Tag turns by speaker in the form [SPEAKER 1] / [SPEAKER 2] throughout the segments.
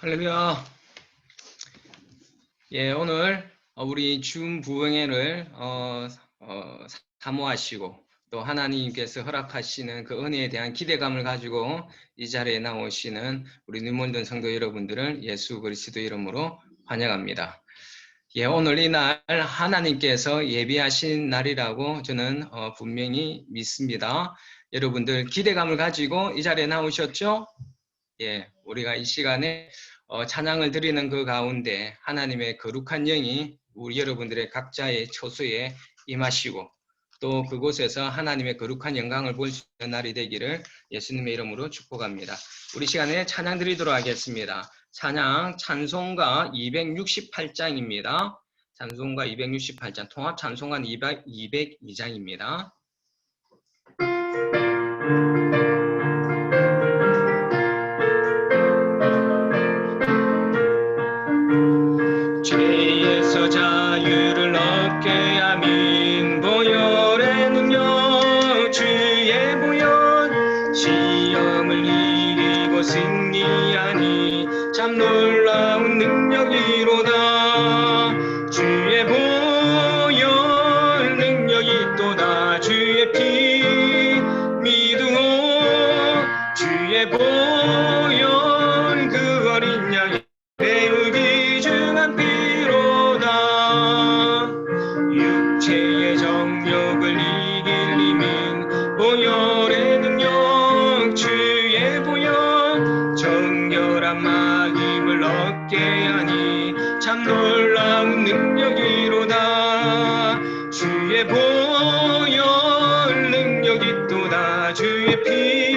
[SPEAKER 1] 할렐루야. 예, 오늘 우리 줌 부흥회를 사모하시고 또 하나님께서 허락하시는 그 은혜에 대한 기대감을 가지고 이 자리에 나오시는 우리 뉴몬든 성도 여러분들을 예수 그리스도 이름으로 환영합니다. 예, 오늘 이 날 하나님께서 예비하신 날이라고 저는 분명히 믿습니다. 여러분들 기대감을 가지고 이 자리에 나오셨죠? 예, 우리가 이 시간에 찬양을 드리는 그 가운데 하나님의 거룩한 영이 우리 여러분들의 각자의 처소에 임하시고 또 그곳에서 하나님의 거룩한 영광을 볼 수 있는 날이 되기를 예수님의 이름으로 축복합니다. 우리 시간에 찬양 드리도록 하겠습니다. 찬송가 268장입니다. 찬송가 268장, 통합 찬송가 202장입니다. 죄에서 자유를 얻게 하민 보혈의 능력 주의 보혈 시험을 이기고 승리하니 참 놀라운 능력이로다. 주의 보혈 능력이 또다. 주의 피 믿으오 주의 보혈 그 어린 양의 매우 귀중한 피로다. 육체의 정욕을 이길 힘인 보혈의 능력 주의 보혈 정결한 마음을 얻게 하니 참 놀라운 능력이로다. 주의 보혈 능력이 또다. 주의 피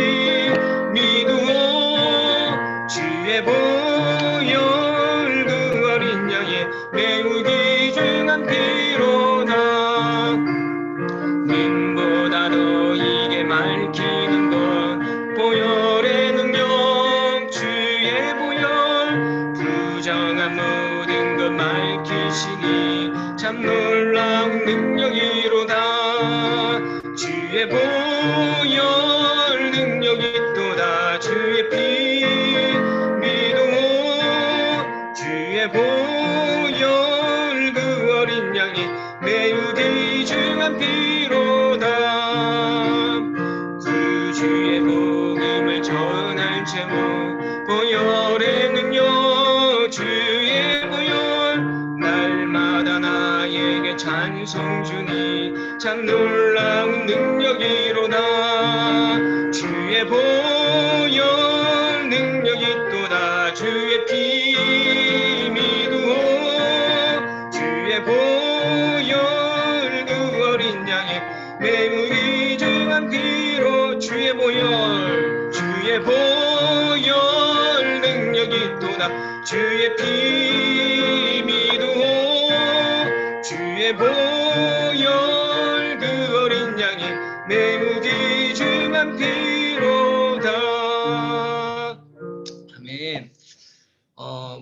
[SPEAKER 1] 믿으오 주의 보혈 그 어린 양의 매우 귀중한 피로다. 님보다 너에게 밝히는 것 보혈의 능력 주의 보혈 부정한 모든 것 밝히시니 참 놀라운 능력이로다. 주의 보혈 능력이 또다. 주의 피 주의 보혈 그 어린 양이 매우 귀중한 피로다. 그 주의 복음을 전할 제목 보혈의 능력 주의 보혈 날마다 나에게 찬송 주니 참 놀라운 능력이로다. 주의 보혈 능력이 또다. 주의 피 주의 보혈 그 어린 양의 매우 귀중한 피로 주의 보혈 능력이 또다. 주의 피 믿으오 주의 보혈 그 어린 양의 매우 귀중한 피로다. 아멘.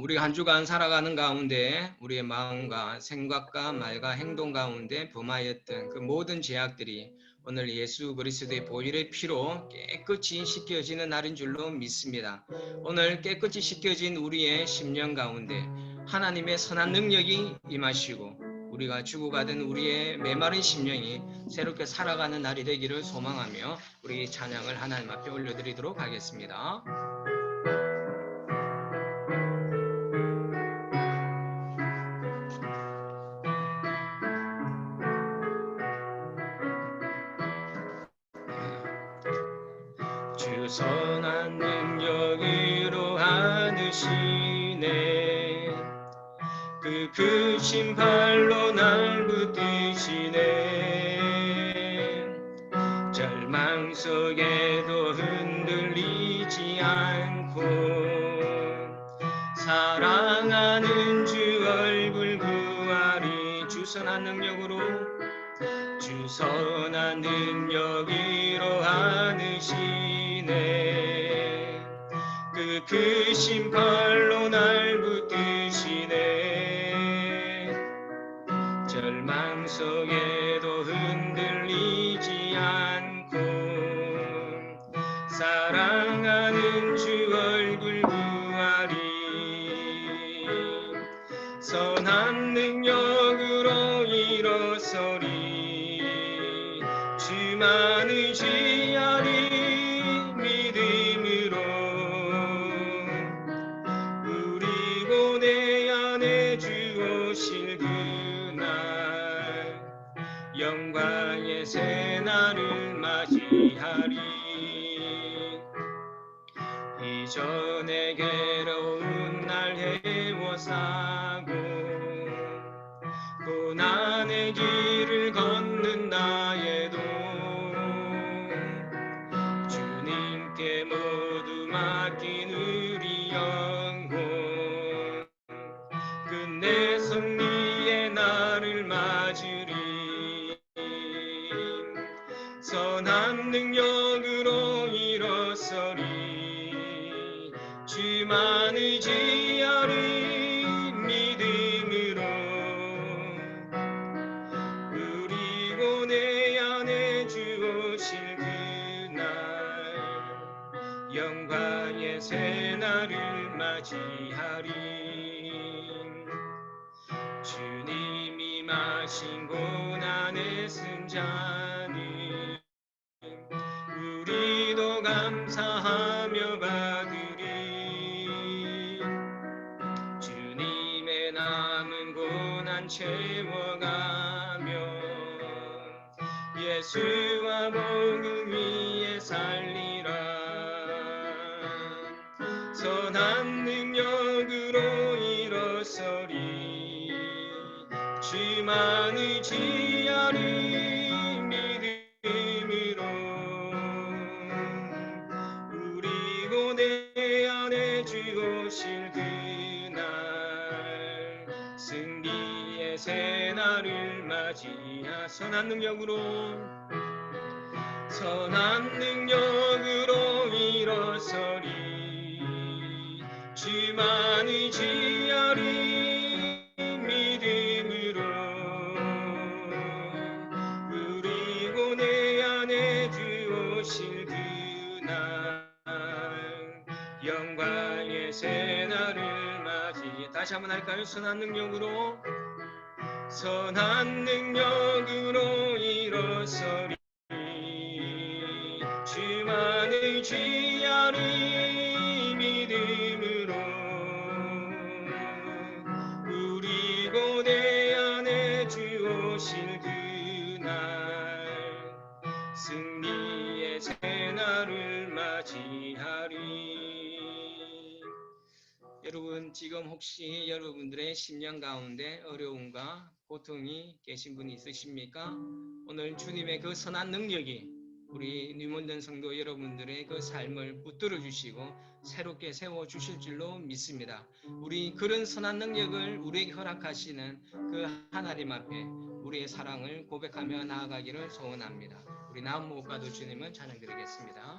[SPEAKER 1] 우리가 한 주간 살아가는 가운데 우리의 마음과 생각과 말과 행동 가운데 범하였던 그 모든 죄악들이 오늘 예수 그리스도의 보혈의 피로 깨끗이 씻겨지는 날인 줄로 믿습니다. 오늘 깨끗이 씻겨진 우리의 심령 가운데 하나님의 선한 능력이 임하시고 우리가 죽어가던 우리의 메마른 심령이 새롭게 살아가는 날이 되기를 소망하며 우리 찬양을 하나님 앞에 올려드리도록 하겠습니다. 주 선한 능력으로 하느시네 그 크신 발로 날 붙드시네 절망 속에도 흔들리지 않고 사랑하는 주 얼굴 구하리. 주 선한 능력으로 주 선한 능력으로 하느시네 그 크신 팔로 날 붙드시네 절망 속에도 흔들리지 않고 사랑하는 주 얼굴 구하리. 이전에 괴로운 날 헤워싸고 고난의 길을 걷는다 해도 주님께 모두 맡긴 우리 영혼 끝내 승리의 날을 맞으리 선한 능력으로 일어서리 주만 의지하리 믿음으로 우리 고뇌 안에 주 오실 그날 영광의 새날을 맞이하리 주님이 마신 고난의 승자는 우리도 감사하며 받으리 주님의 남은 고난 채워가며 예수와 복음 위에 살리라 선한 능력으로 일어서리 주만 의지하리 믿음으로 우리 고뇌 안에 주 오실 그날 승리의 새날을 맞이하 선한 능력으로 일어서리 주만 의지하리 믿음으로 우리 고뇌 안에 주 오실 그날 영광의 새날을 맞이 다시 한번 할까요? 선한 능력으로 일어서리 주만 의지하리 믿음으로 우리 고뇌 안에 주 오실 그날 승리의 새날을 맞이하리 여러분 지금 혹시 여러분들의 심령 가운데 어려움과 고통이 계신 분이 있으십니까? 오늘 주님의 그 선한 능력이 우리 뉴몬든 성도 여러분들의 그 삶을 붙들어 주시고 새롭게 세워 주실 줄로 믿습니다. 우리 그런 선한 능력을 우리에게 허락하시는 그 하나님 앞에 우리의 사랑을 고백하며 나아가기를 소원합니다. 우리 나음 목가도 주님을 찬양드리겠습니다.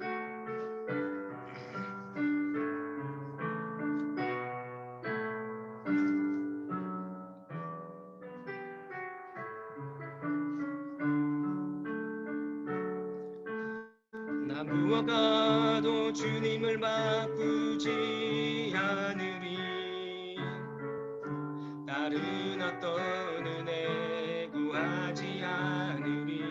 [SPEAKER 1] 나 무엇과도 주님을 바꾸지 않으리 다른 어떤 은혜 구하지 않으리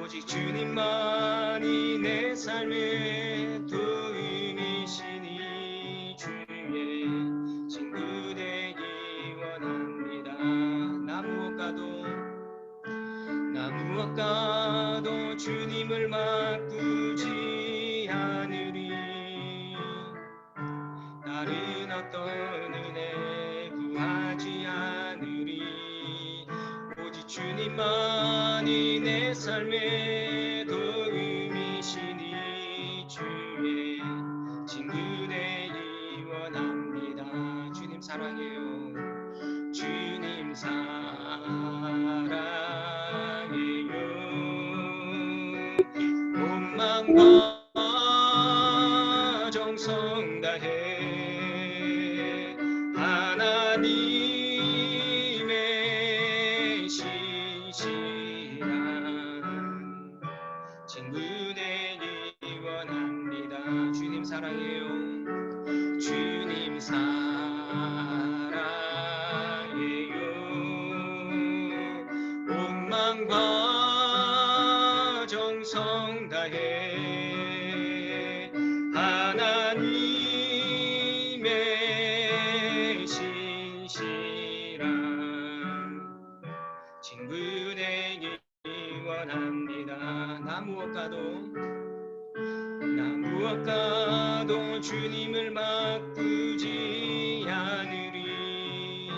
[SPEAKER 1] 오직 주님만이 내 삶의 도움이시니 주의 친구 되기 원합니다. 나 무엇과도 주님을 바꾸지 않으리 다른 어떤 은혜 구하지 않으리 오직 주님만이 내 삶의 도움이시니 주의 친구 되기 원합니다. 주님 사랑해요. 주님 사랑해요. 마음과 정성 다해 하나님의 신실한 친구 되기 원합니다. 주님 사랑해요. 주님 사랑해요. 온 마음과 정성 다해 하나님의 신실한 친구 되기 원합니다. 나 무엇과도 나도 주님을 바꾸지 않으리.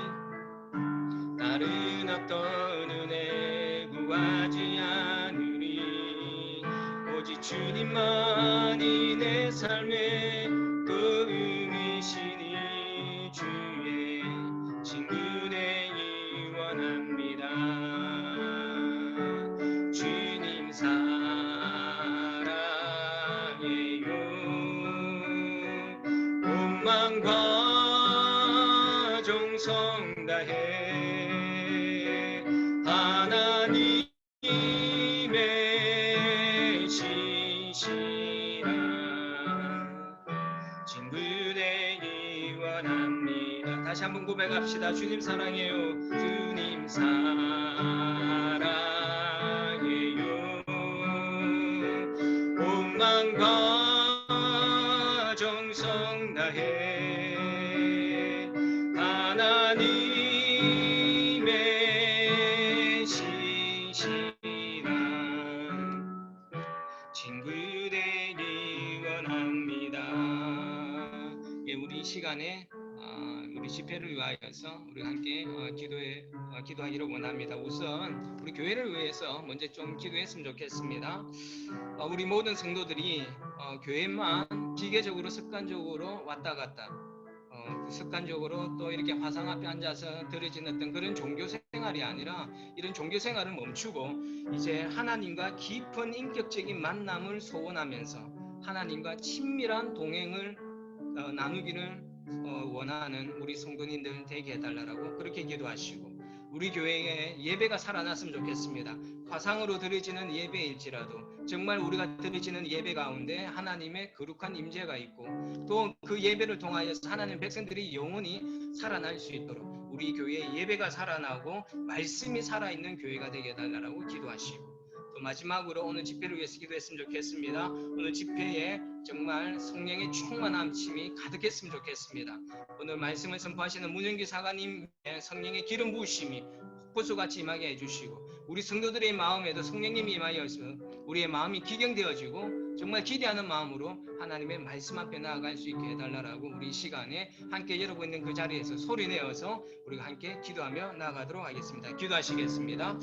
[SPEAKER 1] 다른 어떤 은혜 구하지 않으리. 오직 주님만이 내 삶의 도움이시니 주의 친구 되기 원합니다. 주님 사랑해요. 온 마음과 정성 다해 하나님의 신실한 친구 되기 원합니다. 다시 한번 고백합시다. 주님 사랑해요. 주님 사랑해요. 온 마음과 정성 다해 하나님의 신실한 친구 되기 원합니다. 예, 우리 이 시간에 우리 집회를 위하여서 우리 함께 기도하기를 원합니다. 우선 우리 교회를 위해서 먼저 좀 기도했으면 좋겠습니다. 우리 모든 성도들이 교회만 기계적으로 습관적으로 왔다 갔다 습관적으로 또 이렇게 화상 앞에 앉아서 들어지는 어떤 그런 종교 생활이 아니라 이런 종교 생활을 멈추고 이제 하나님과 깊은 인격적인 만남을 소원하면서 하나님과 친밀한 동행을 나누기를 원하는 우리 성도님들 되게 해달라고 그렇게 기도하시고, 우리 교회에 예배가 살아났으면 좋겠습니다. 화상으로 드려지는 예배일지라도 정말 우리가 드려지는 예배 가운데 하나님의 거룩한 임재가 있고 또 그 예배를 통하여서 하나님 백성들이 영원히 살아날 수 있도록 우리 교회에 예배가 살아나고 말씀이 살아있는 교회가 되게 해달라고 기도하시고, 또 마지막으로 오늘 집회를 위해서 기도했으면 좋겠습니다. 오늘 집회에 정말 성령의 충만한 힘이 가득했으면 좋겠습니다. 오늘 말씀을 선포하시는 문영기 사관님의 성령의 기름 부으심이 폭포수같이 임하게 해주시고 우리 성도들의 마음에도 성령님이 임하여서 우리의 마음이 기경되어지고 정말 기대하는 마음으로 하나님의 말씀 앞에 나아갈 수 있게 해달라고 우리 시간에 함께 여러분 있는 그 자리에서 소리내어서 우리가 함께 기도하며 나아가도록 하겠습니다. 기도하시겠습니다.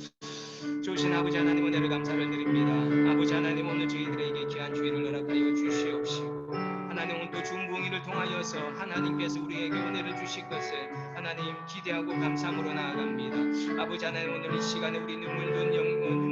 [SPEAKER 1] 좋으신 아버지 하나님, 은혜를 감사를 드립니다. 아버지 하나님, 오늘 저희들에게 귀한 주일을 허락하여 주시옵시고 하나님, 오늘 또 중봉이를 통하여서 하나님께서 우리에게 은혜를 주실 것을 하나님 기대하고 감사함으로 나아갑니다. 아버지 하나님, 오늘 이 시간에 우리 눈물든 영문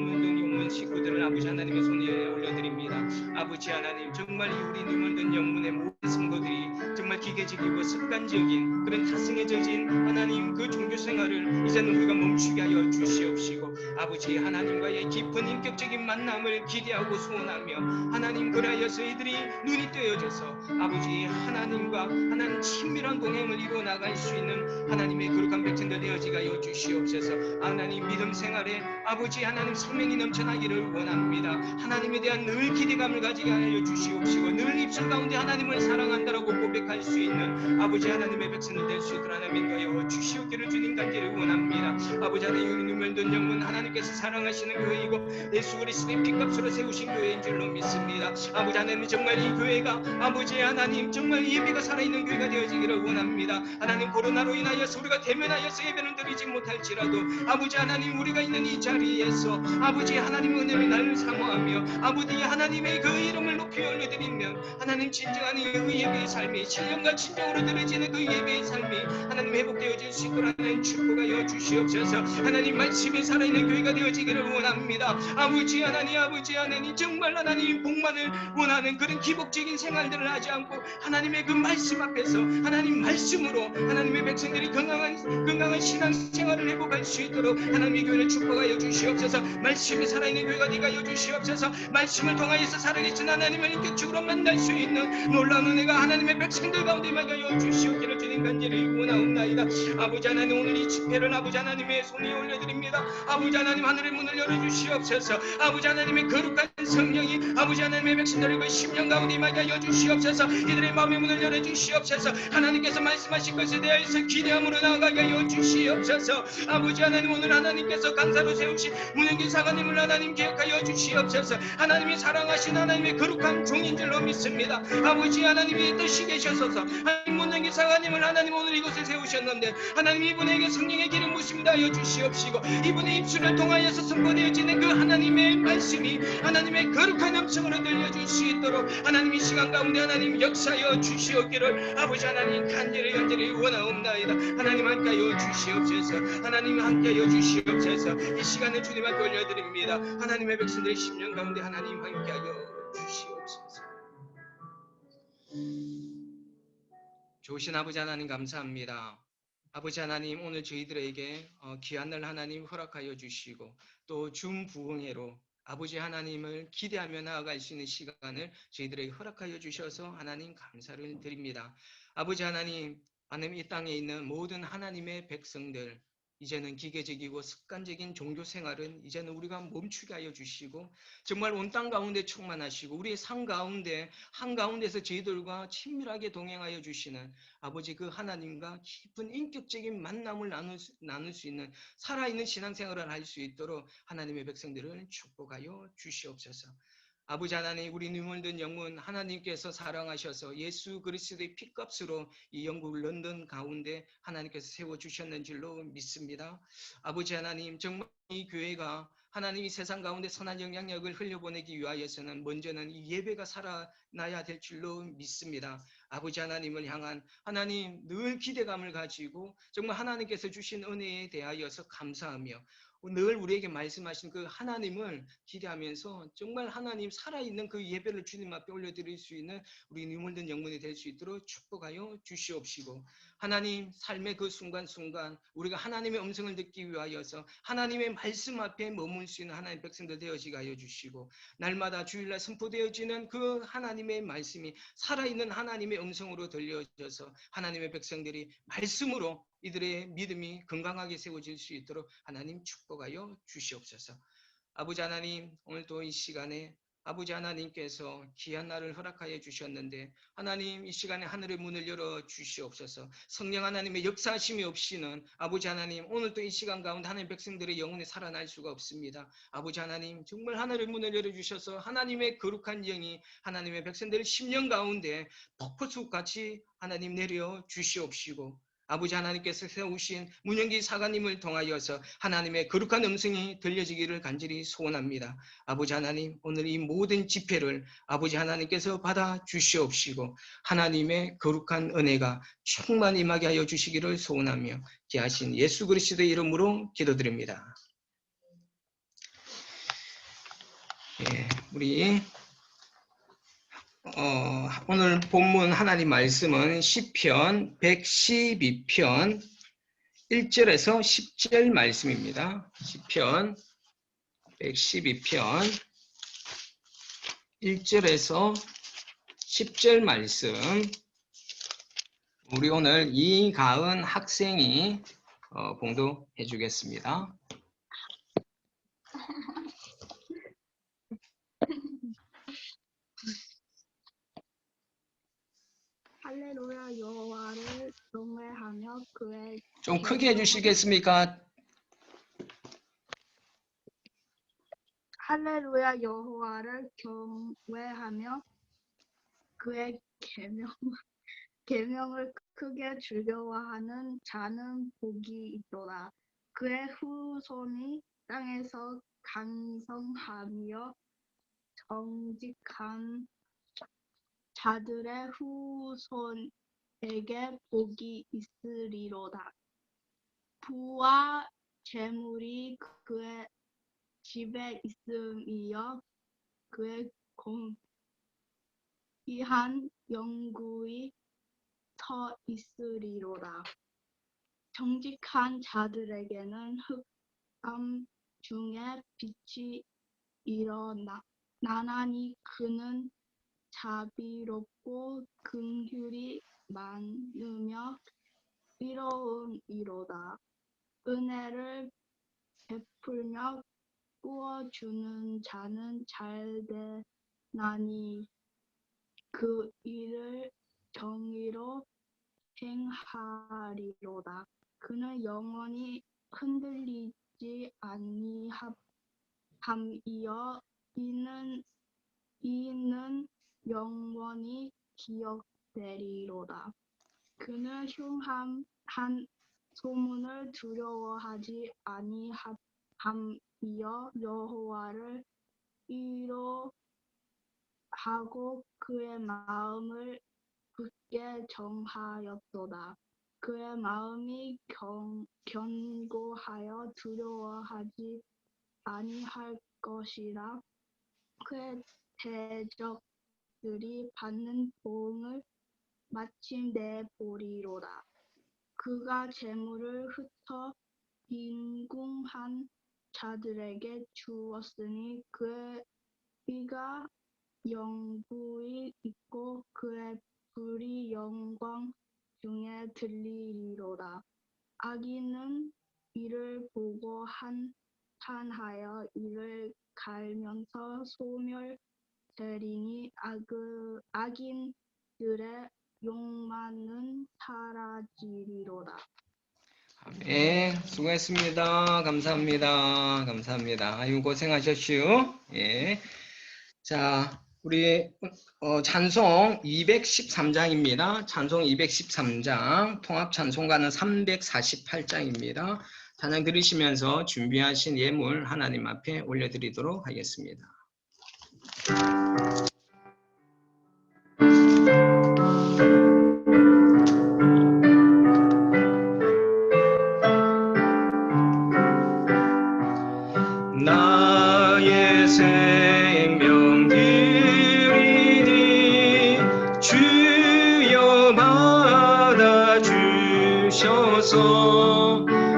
[SPEAKER 1] 식구들을 아버지 하나님의 손에 올려드립니다. 아버지 하나님, 정말 우리 눈물든 영문의 모든 성도들이 정말 기계적이고 습관적인 그런 타성에 젖은 하나님 그 종교 생활을 이제는 우리가 멈추게 하여 주시옵시고 아버지 하나님과의 깊은 인격적인 만남을 기대하고 소원하며 하나님 그라여서 이들이 눈이 떼어져서 아버지 하나님과 하나님 친밀한 동행을 이루어 나갈 수 있는 하나님의 거룩한 백성들 되어지게 하여 주시옵소서. 하나님 믿음 생활에 아버지 하나님 성령이 넘쳐나기를 원합니다. 하나님에 대한 늘 기대감을 가지게 하여 주시옵시고 늘 입술 가운데 하나님을 사랑한다라고 고백할 수 있는 아버지 하나님의 백성들 될 수 있도록 하나님 인도하여 주시옵기를 주님 간절히 원합니다. 아버지 하나님, 우리 눈물든 영문 하나님께서 사랑하시는 교회이고 예수 그리스도의 피값으로 세우신 교회인 줄로 믿습니다. 아버지 하나님, 정말 이 교회가 아버지 하나님 정말 예배가 살아있는 교회가 되어지기를 원합니다. 하나님, 코로나로 인하여서 우리가 대면하여서 예배를 드리지 못할지라도 아버지 하나님, 우리가 있는 이 자리에서 아버지 하나님 은혜를 날 사모하며 아버지 하나님의 그 이름을 높이 올려드리면 하나님 진정한 그 예배의 삶이 신령과 진정으로 드려지는 그 예배의 삶이 하나님 회복되어질 수 있도록 하나님 축복하여 주시옵소서. 하나님 말씀이 살아있는 교회가 되어지기를 원합니다. 아버지 하나님 정말 하나님 복만을 원하는 그런 기복적인 생활들을 하지 않고 하나님의 그 말씀 앞에서 하나님 말씀으로 하나님의 백성들이 건강한 신앙생활을 회복할 수 있도록 하나님의 교회를 축복하여 주시옵소서. 말씀이 살아있는 교회가 되게 하여 주시옵소서. 말씀을 통하여서 살아계신 하나님을 인격적으로 만날 수 있는 놀라운 은혜가 하나님의 백성들 가운데 임하게 하여 주시옵기를 주님 간절히 원하옵나이다. 아버지 하나님 오늘 이 집회를 아버지 하나님의 손에 올려드립니다. 아버지 하나님 하늘의 문을 열어주시옵소서. 아버지 하나님의 거룩한 성령이 아버지 하나님의 백성들의 그 심령 가운데 임하게 하여 주시옵소서. 이들의 마음의 문을 열어주시옵소서. 하나님께서 말씀하신 것에 대해서 기대함으로 나아가게 하여 주시옵소서. 아버지 하나님 오늘 하나님께서 강사로 세우신 문영기 사관님을 하나님 기억하여 주시옵소서. 하나님이 사랑하신 하나님의 거룩한 종인 줄로 믿습니다. 아버지 하나님이 뜻이 계셔서서 하나님 문영기 사관님을 하나님 오늘 이곳에 세우셨는데 하나님 이분에게 성령의 기름 부심을 하여 주시옵시고 이분의 입술을 통하여서 선포되어지는 그 하나님의 말씀이 하나님의 거룩한 음성으로 들려줄 수 있도록 하나님 이 시간 가운데 하나님 역사하여 주시옵기를 아버지 하나님 간절히 원하옵나이다. 하나님 함께하여 주시옵소서. 하나님 함께하여 주시옵소서. 이 시간을 주님 앞에 올려드립니다. 하나님의 백성들의 심령 가운데 하나님 함께하여 주시옵소서. 좋으신 아버지 하나님 감사합니다. 아버지 하나님 오늘 저희들에게 귀한 날 하나님 허락하여 주시고 또 준부흥회로 아버지 하나님을 기대하며 나아갈 수 있는 시간을 저희들에게 허락하여 주셔서 하나님 감사를 드립니다. 아버지 하나님 이 땅에 있는 모든 하나님의 백성들 이제는 기계적이고 습관적인 종교 생활은 이제는 우리가 멈추게 하여 주시고 정말 온 땅 가운데 충만하시고 우리의 삶 가운데 한가운데서 저희들과 친밀하게 동행하여 주시는 아버지 그 하나님과 깊은 인격적인 만남을 나눌 수 있는 살아있는 신앙생활을 할 수 있도록 하나님의 백성들을 축복하여 주시옵소서. 아버지 하나님 우리 눈물든 영혼 하나님께서 사랑하셔서 예수 그리스도의 피값으로 이 영국 런던 가운데 하나님께서 세워주셨는 줄로 믿습니다. 아버지 하나님 정말 이 교회가 하나님이 세상 가운데 선한 영향력을 흘려보내기 위하여서는 먼저는 이 예배가 살아나야 될 줄로 믿습니다. 아버지 하나님을 향한 하나님 늘 기대감을 가지고 정말 하나님께서 주신 은혜에 대하여서 감사하며 늘 우리에게 말씀하신 그 하나님을 기대하면서 정말 하나님 살아있는 그 예배를 주님 앞에 올려드릴 수 있는 우리 눈물든 영혼이 될 수 있도록 축복하여 주시옵시고 하나님 삶의 그 순간순간 우리가 하나님의 음성을 듣기 위하여서 하나님의 말씀 앞에 머물 수 있는 하나님의 백성들 되어지게 하여 주시고 날마다 주일날 선포되어지는 그 하나님의 말씀이 살아있는 하나님의 음성으로 들려져서 하나님의 백성들이 말씀으로 이들의 믿음이 건강하게 세워질 수 있도록 하나님 축복하여 주시옵소서. 아버지 하나님 오늘도 이 시간에 아버지 하나님께서 귀한 날을 허락하여 주셨는데 하나님 이 시간에 하늘의 문을 열어 주시옵소서. 성령 하나님의 역사하심이 없이는 아버지 하나님 오늘도 이 시간 가운데 하나님 백성들의 영혼이 살아날 수가 없습니다. 아버지 하나님 정말 하늘의 문을 열어 주셔서 하나님의 거룩한 영이 하나님의 백성들의 심령 가운데 폭포수같이 하나님 내려 주시옵시고 아버지 하나님께서 세우신 문영기 사관님을 통하여서 하나님의 거룩한 음성이 들려지기를 간절히 소원합니다. 아버지 하나님 오늘 이 모든 집회를 아버지 하나님께서 받아 주시옵시고 하나님의 거룩한 은혜가 충만히 임하게 하여 주시기를 소원하며 귀하신 예수 그리스도의 이름으로 기도드립니다. 우리 오늘 본문 하나님 말씀은 시편 112편 1절에서 10절 말씀입니다. 시편 112편 1절에서 10절 말씀 우리 오늘 이가은 학생이 봉독해 주겠습니다.
[SPEAKER 2] 할렐루야 여호와를 경외하며 그의
[SPEAKER 1] 좀 크게 해주시겠습니까?
[SPEAKER 2] 할렐루야 여호와를 경외하며 그의 계명을 크게 즐거워하는 자는 복이 있도다. 그의 후손이 땅에서 강성하며 정직한 자들의 후손에게 복이 있으리로다. 부와 재물이 그의 집에 있으며 그의 공의한 영구히 서 있으리로다. 정직한 자들에게는 흑암 중에 빛이 일어나나니 그는 자비롭고 긍휼이 많으며 의로움이로다. 은혜를 베풀며 부어주는 자는 잘되나니 그 일을 정의로 행하리로다. 그는 영원히 흔들리지 아니함이여 이는 영원히 기억되리로다. 그는 흉한 소문을 두려워하지 아니함이여 여호와를 위로하고 그의 마음을 굳게 정하였도다. 그의 마음이 견고하여 두려워하지 아니할 것이라. 그의 대적들이 받는 보응을 마침 내보리로다. 그가 재물을 흩어 빈궁한 자들에게 주었으니 그의 위가 영구히 있고 그의 불이 영광 중에 들리리로다. 악인은 이를 보고 한탄하여 이를 갈면서 소멸되리니 악인들의 욕망은 사라지리로다.
[SPEAKER 1] 아멘. 수고했습니다. 감사합니다. 감사합니다. 아유, 고생하셨슈. 예. 자, 우리 찬송 213장입니다. 찬송 213장, 통합 찬송가는 348장입니다. 찬양 들으시면서 준비하신 예물 하나님 앞에 올려드리도록 하겠습니다. 나의 생명 드리니 주여 받아주셔서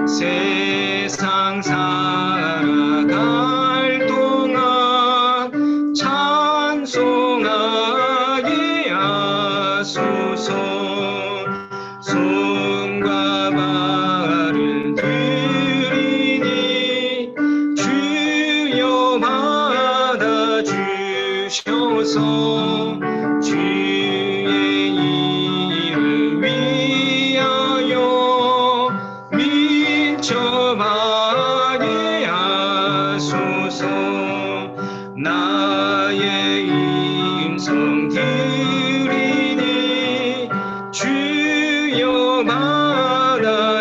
[SPEAKER 1] 세상 살아갈 동안 찬송하게 하소서. 손과 발을 드리니 주여 받아주셔서 주의 일을 위하여 민첩하게 하소서. 나의 음성 들으니 주여 받아주셔서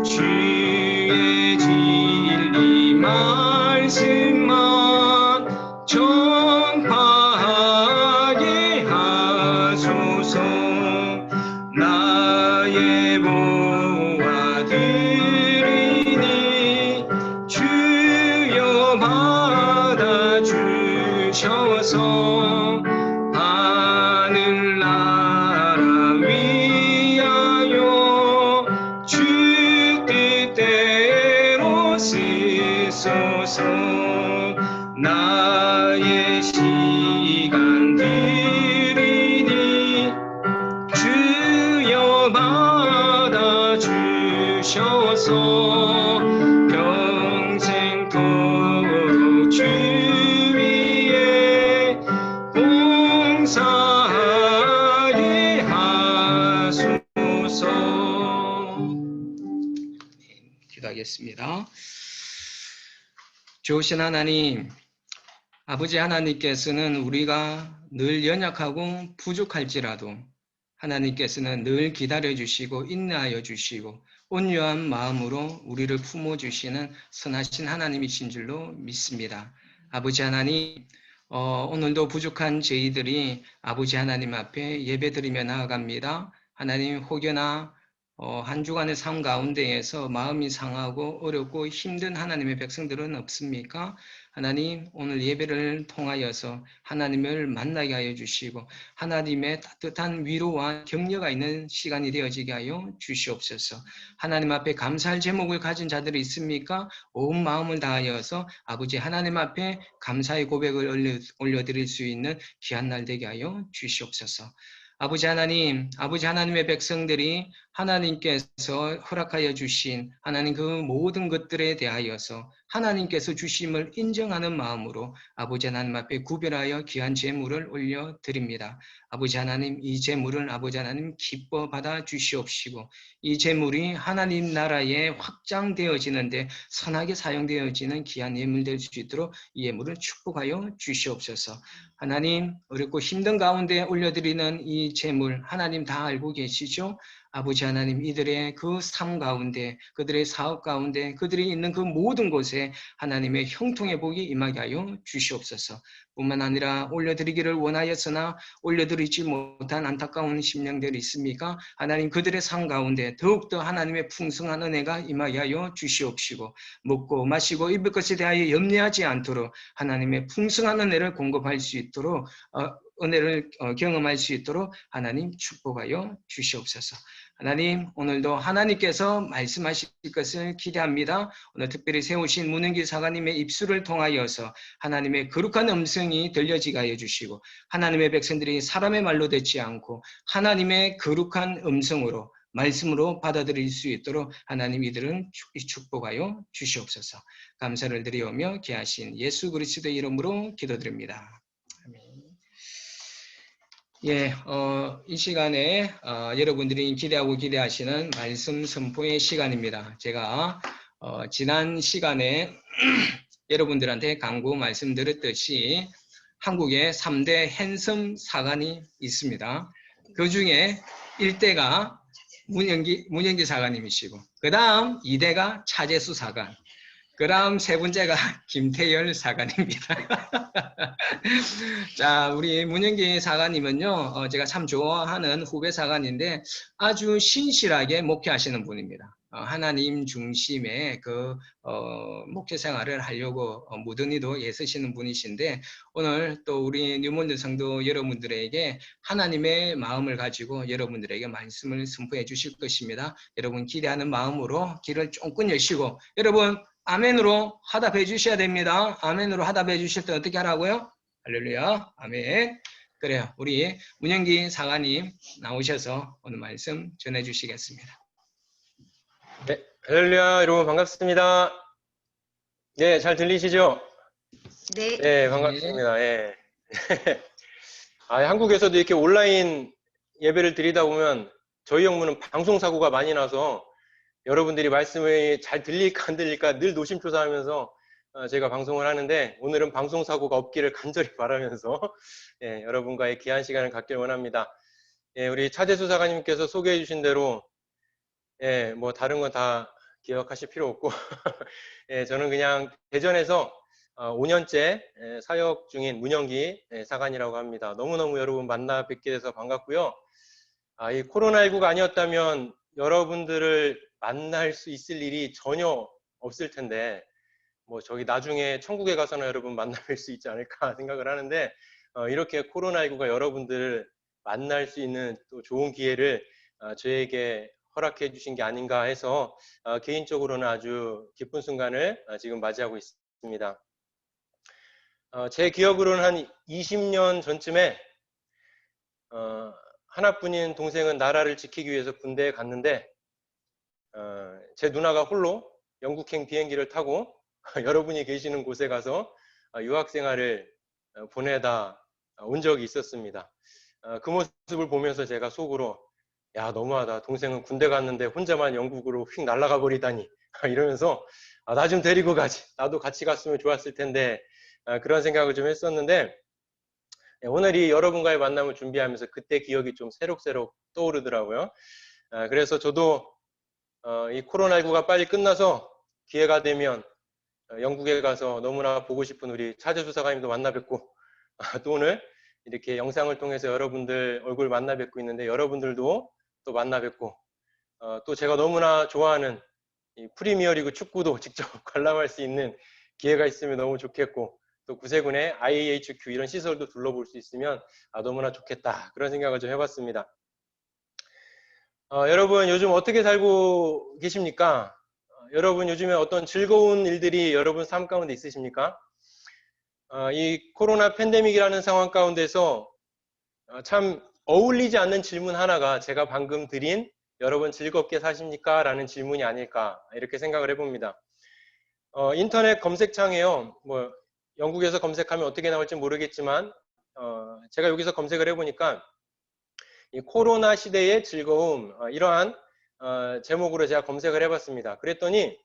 [SPEAKER 1] 주의 진리 말씀만 전파하게 하소서. 나의 보아 들으니 주여 받아주셔서 하늘나라 위하여 주 뜻대로 쓰소서. 나의 시간 들으니 주여 받아주셔서 평생토록 주 위에 봉사하게 하소서. 기도하겠습니다. 좋으신 하나님, 아버지 하나님께서는 우리가 늘 연약하고 부족할지라도 하나님께서는 늘 기다려주시고 인내하여 주시고 온유한 마음으로 우리를 품어주시는 선하신 하나님이신 줄로 믿습니다. 아버지 하나님, 오늘도 부족한 저희들이 아버지 하나님 앞에 예배드리며 나아갑니다. 하나님, 혹여나 한 주간의 삶 가운데에서 마음이 상하고 어렵고 힘든 하나님의 백성들은 없습니까? 하나님, 오늘 예배를 통하여서 하나님을 만나게 하여 주시고 하나님의 따뜻한 위로와 격려가 있는 시간이 되어지게 하여 주시옵소서. 하나님 앞에 감사할 제목을 가진 자들이 있습니까? 온 마음을 다하여서 아버지 하나님 앞에 감사의 고백을 올려드릴 수 있는 귀한 날 되게 하여 주시옵소서. 아버지 하나님, 아버지 하나님의 백성들이 하나님께서 허락하여 주신 하나님 그 모든 것들에 대하여서 하나님께서 주심을 인정하는 마음으로 아버지 하나님 앞에 구별하여 귀한 제물을 올려드립니다. 아버지 하나님, 이 제물을 아버지 하나님 기뻐 받아 주시옵시고 이 제물이 하나님 나라에 확장되어지는데 선하게 사용되어지는 귀한 예물 될 수 있도록 이 예물을 축복하여 주시옵소서. 하나님, 어렵고 힘든 가운데 올려드리는 이 제물 하나님 다 알고 계시죠? 아버지 하나님, 이들의 그 삶 가운데, 그들의 사업 가운데, 그들이 있는 그 모든 곳에 하나님의 형통의 복이 임하게 하여 주시옵소서. 뿐만 아니라 올려드리기를 원하였으나 올려드리지 못한 안타까운 심령들이 있습니까? 하나님, 그들의 삶 가운데 더욱더 하나님의 풍성한 은혜가 임하게 하여 주시옵시고 먹고 마시고 입을 것에 대하여 염려하지 않도록 하나님의 풍성한 은혜를 공급할 수 있도록 은혜를 경험할 수 있도록 하나님 축복하여 주시옵소서. 하나님, 오늘도 하나님께서 말씀하실 것을 기대합니다. 오늘 특별히 세우신 문은기 사관님의 입술을 통하여서 하나님의 거룩한 음성이 들려지게 하여 주시고 하나님의 백성들이 사람의 말로 듣지 않고 하나님의 거룩한 음성으로 말씀으로 받아들일 수 있도록 하나님 이들은 축복하여 주시옵소서. 감사를 드리오며 귀하신 예수 그리스도의 이름으로 기도드립니다. 아멘. 예, 이 시간에 여러분들이 기대하고 기대하시는 말씀 선포의 시간입니다. 제가 지난 시간에 여러분들한테 강구 말씀드렸듯이 한국에 3대 핸섬 사관이 있습니다. 그 중에 1대가 문영기 사관님이시고 그 다음 2대가 차재수 사관, 그 다음 세 번째가 김태열 사관입니다. 자, 우리 문영기 사관님은요, 제가 참 좋아하는 후배 사관인데 아주 신실하게 목회하시는 분입니다. 하나님 중심의 목회 생활을 하려고 무던히도 애쓰시는 분이신데 오늘 또 우리 뉴몬드 성도 여러분들에게 하나님의 마음을 가지고 여러분들에게 말씀을 선포해 주실 것입니다. 여러분 기대하는 마음으로 귀를 쫑긋 여시고 여러분 아멘으로 화답해 주셔야 됩니다. 아멘으로 화답해 주실 때 어떻게 하라고요? 할렐루야. 아멘. 그래요. 우리 문영기 사관님 나오셔서 오늘 말씀 전해 주시겠습니다.
[SPEAKER 3] 네, 할렐루야. 여러분 반갑습니다. 네, 잘 들리시죠?
[SPEAKER 2] 네.
[SPEAKER 3] 네, 반갑습니다. 예. 한국에서도 이렇게 온라인 예배를 드리다 보면 저희 영무는 방송사고가 많이 나서 여러분들이 말씀이 잘 들릴까 안 들릴까 늘 노심초사하면서 제가 방송을 하는데 오늘은 방송사고가 없기를 간절히 바라면서 예, 여러분과의 귀한 시간을 갖길 원합니다. 예, 우리 차재수 사관님께서 소개해 주신 대로 예, 뭐 다른 건 다 기억하실 필요 없고 예, 저는 그냥 대전에서 5년째 사역 중인 문영기 사관이라고 합니다. 너무너무 여러분 만나 뵙게 돼서 반갑고요. 이 코로나19가 아니었다면 여러분들을 만날 수 있을 일이 전혀 없을 텐데 뭐 저기 나중에 천국에 가서나 여러분 만날 수 있지 않을까 생각을 하는데 이렇게 코로나19가 여러분들을 만날 수 있는 또 좋은 기회를 저에게 허락해 주신 게 아닌가 해서 개인적으로는 아주 기쁜 순간을 지금 맞이하고 있습니다. 제 기억으로는 한 20년 전쯤에 하나뿐인 동생은 나라를 지키기 위해서 군대에 갔는데 제 누나가 홀로 영국행 비행기를 타고 여러분이 계시는 곳에 가서 유학생활을 보내다 온 적이 있었습니다. 그 모습을 보면서 제가 속으로 야 너무하다. 동생은 군대 갔는데 혼자만 영국으로 휙 날아가 버리다니 이러면서 나 좀 데리고 가지. 나도 같이 갔으면 좋았을 텐데 그런 생각을 좀 했었는데 오늘 이 여러분과의 만남을 준비하면서 그때 기억이 좀 새록새록 떠오르더라고요. 그래서 저도 이 코로나19가 빨리 끝나서 기회가 되면 영국에 가서 너무나 보고 싶은 우리 차재수 사관님도 만나 뵙고 또 오늘 이렇게 영상을 통해서 여러분들 얼굴 만나 뵙고 있는데 여러분들도 또 만나 뵙고 또 제가 너무나 좋아하는 이 프리미어리그 축구도 직접 관람할 수 있는 기회가 있으면 너무 좋겠고, 또 구세군의 IHQ 이런 시설도 둘러볼 수 있으면 너무나 좋겠다, 그런 생각을 좀 해봤습니다. 여러분 요즘 어떻게 살고 계십니까? 여러분 요즘에 어떤 즐거운 일들이 여러분 삶 가운데 있으십니까? 이 코로나 팬데믹이라는 상황 가운데서 참 어울리지 않는 질문 하나가 제가 방금 드린 여러분 즐겁게 사십니까? 라는 질문이 아닐까, 이렇게 생각을 해봅니다. 인터넷 검색창에요, 뭐 영국에서 검색하면 어떻게 나올지 모르겠지만 제가 여기서 검색을 해보니까 이 코로나 시대의 즐거움, 이러한 제목으로 제가 검색을 해봤습니다. 그랬더니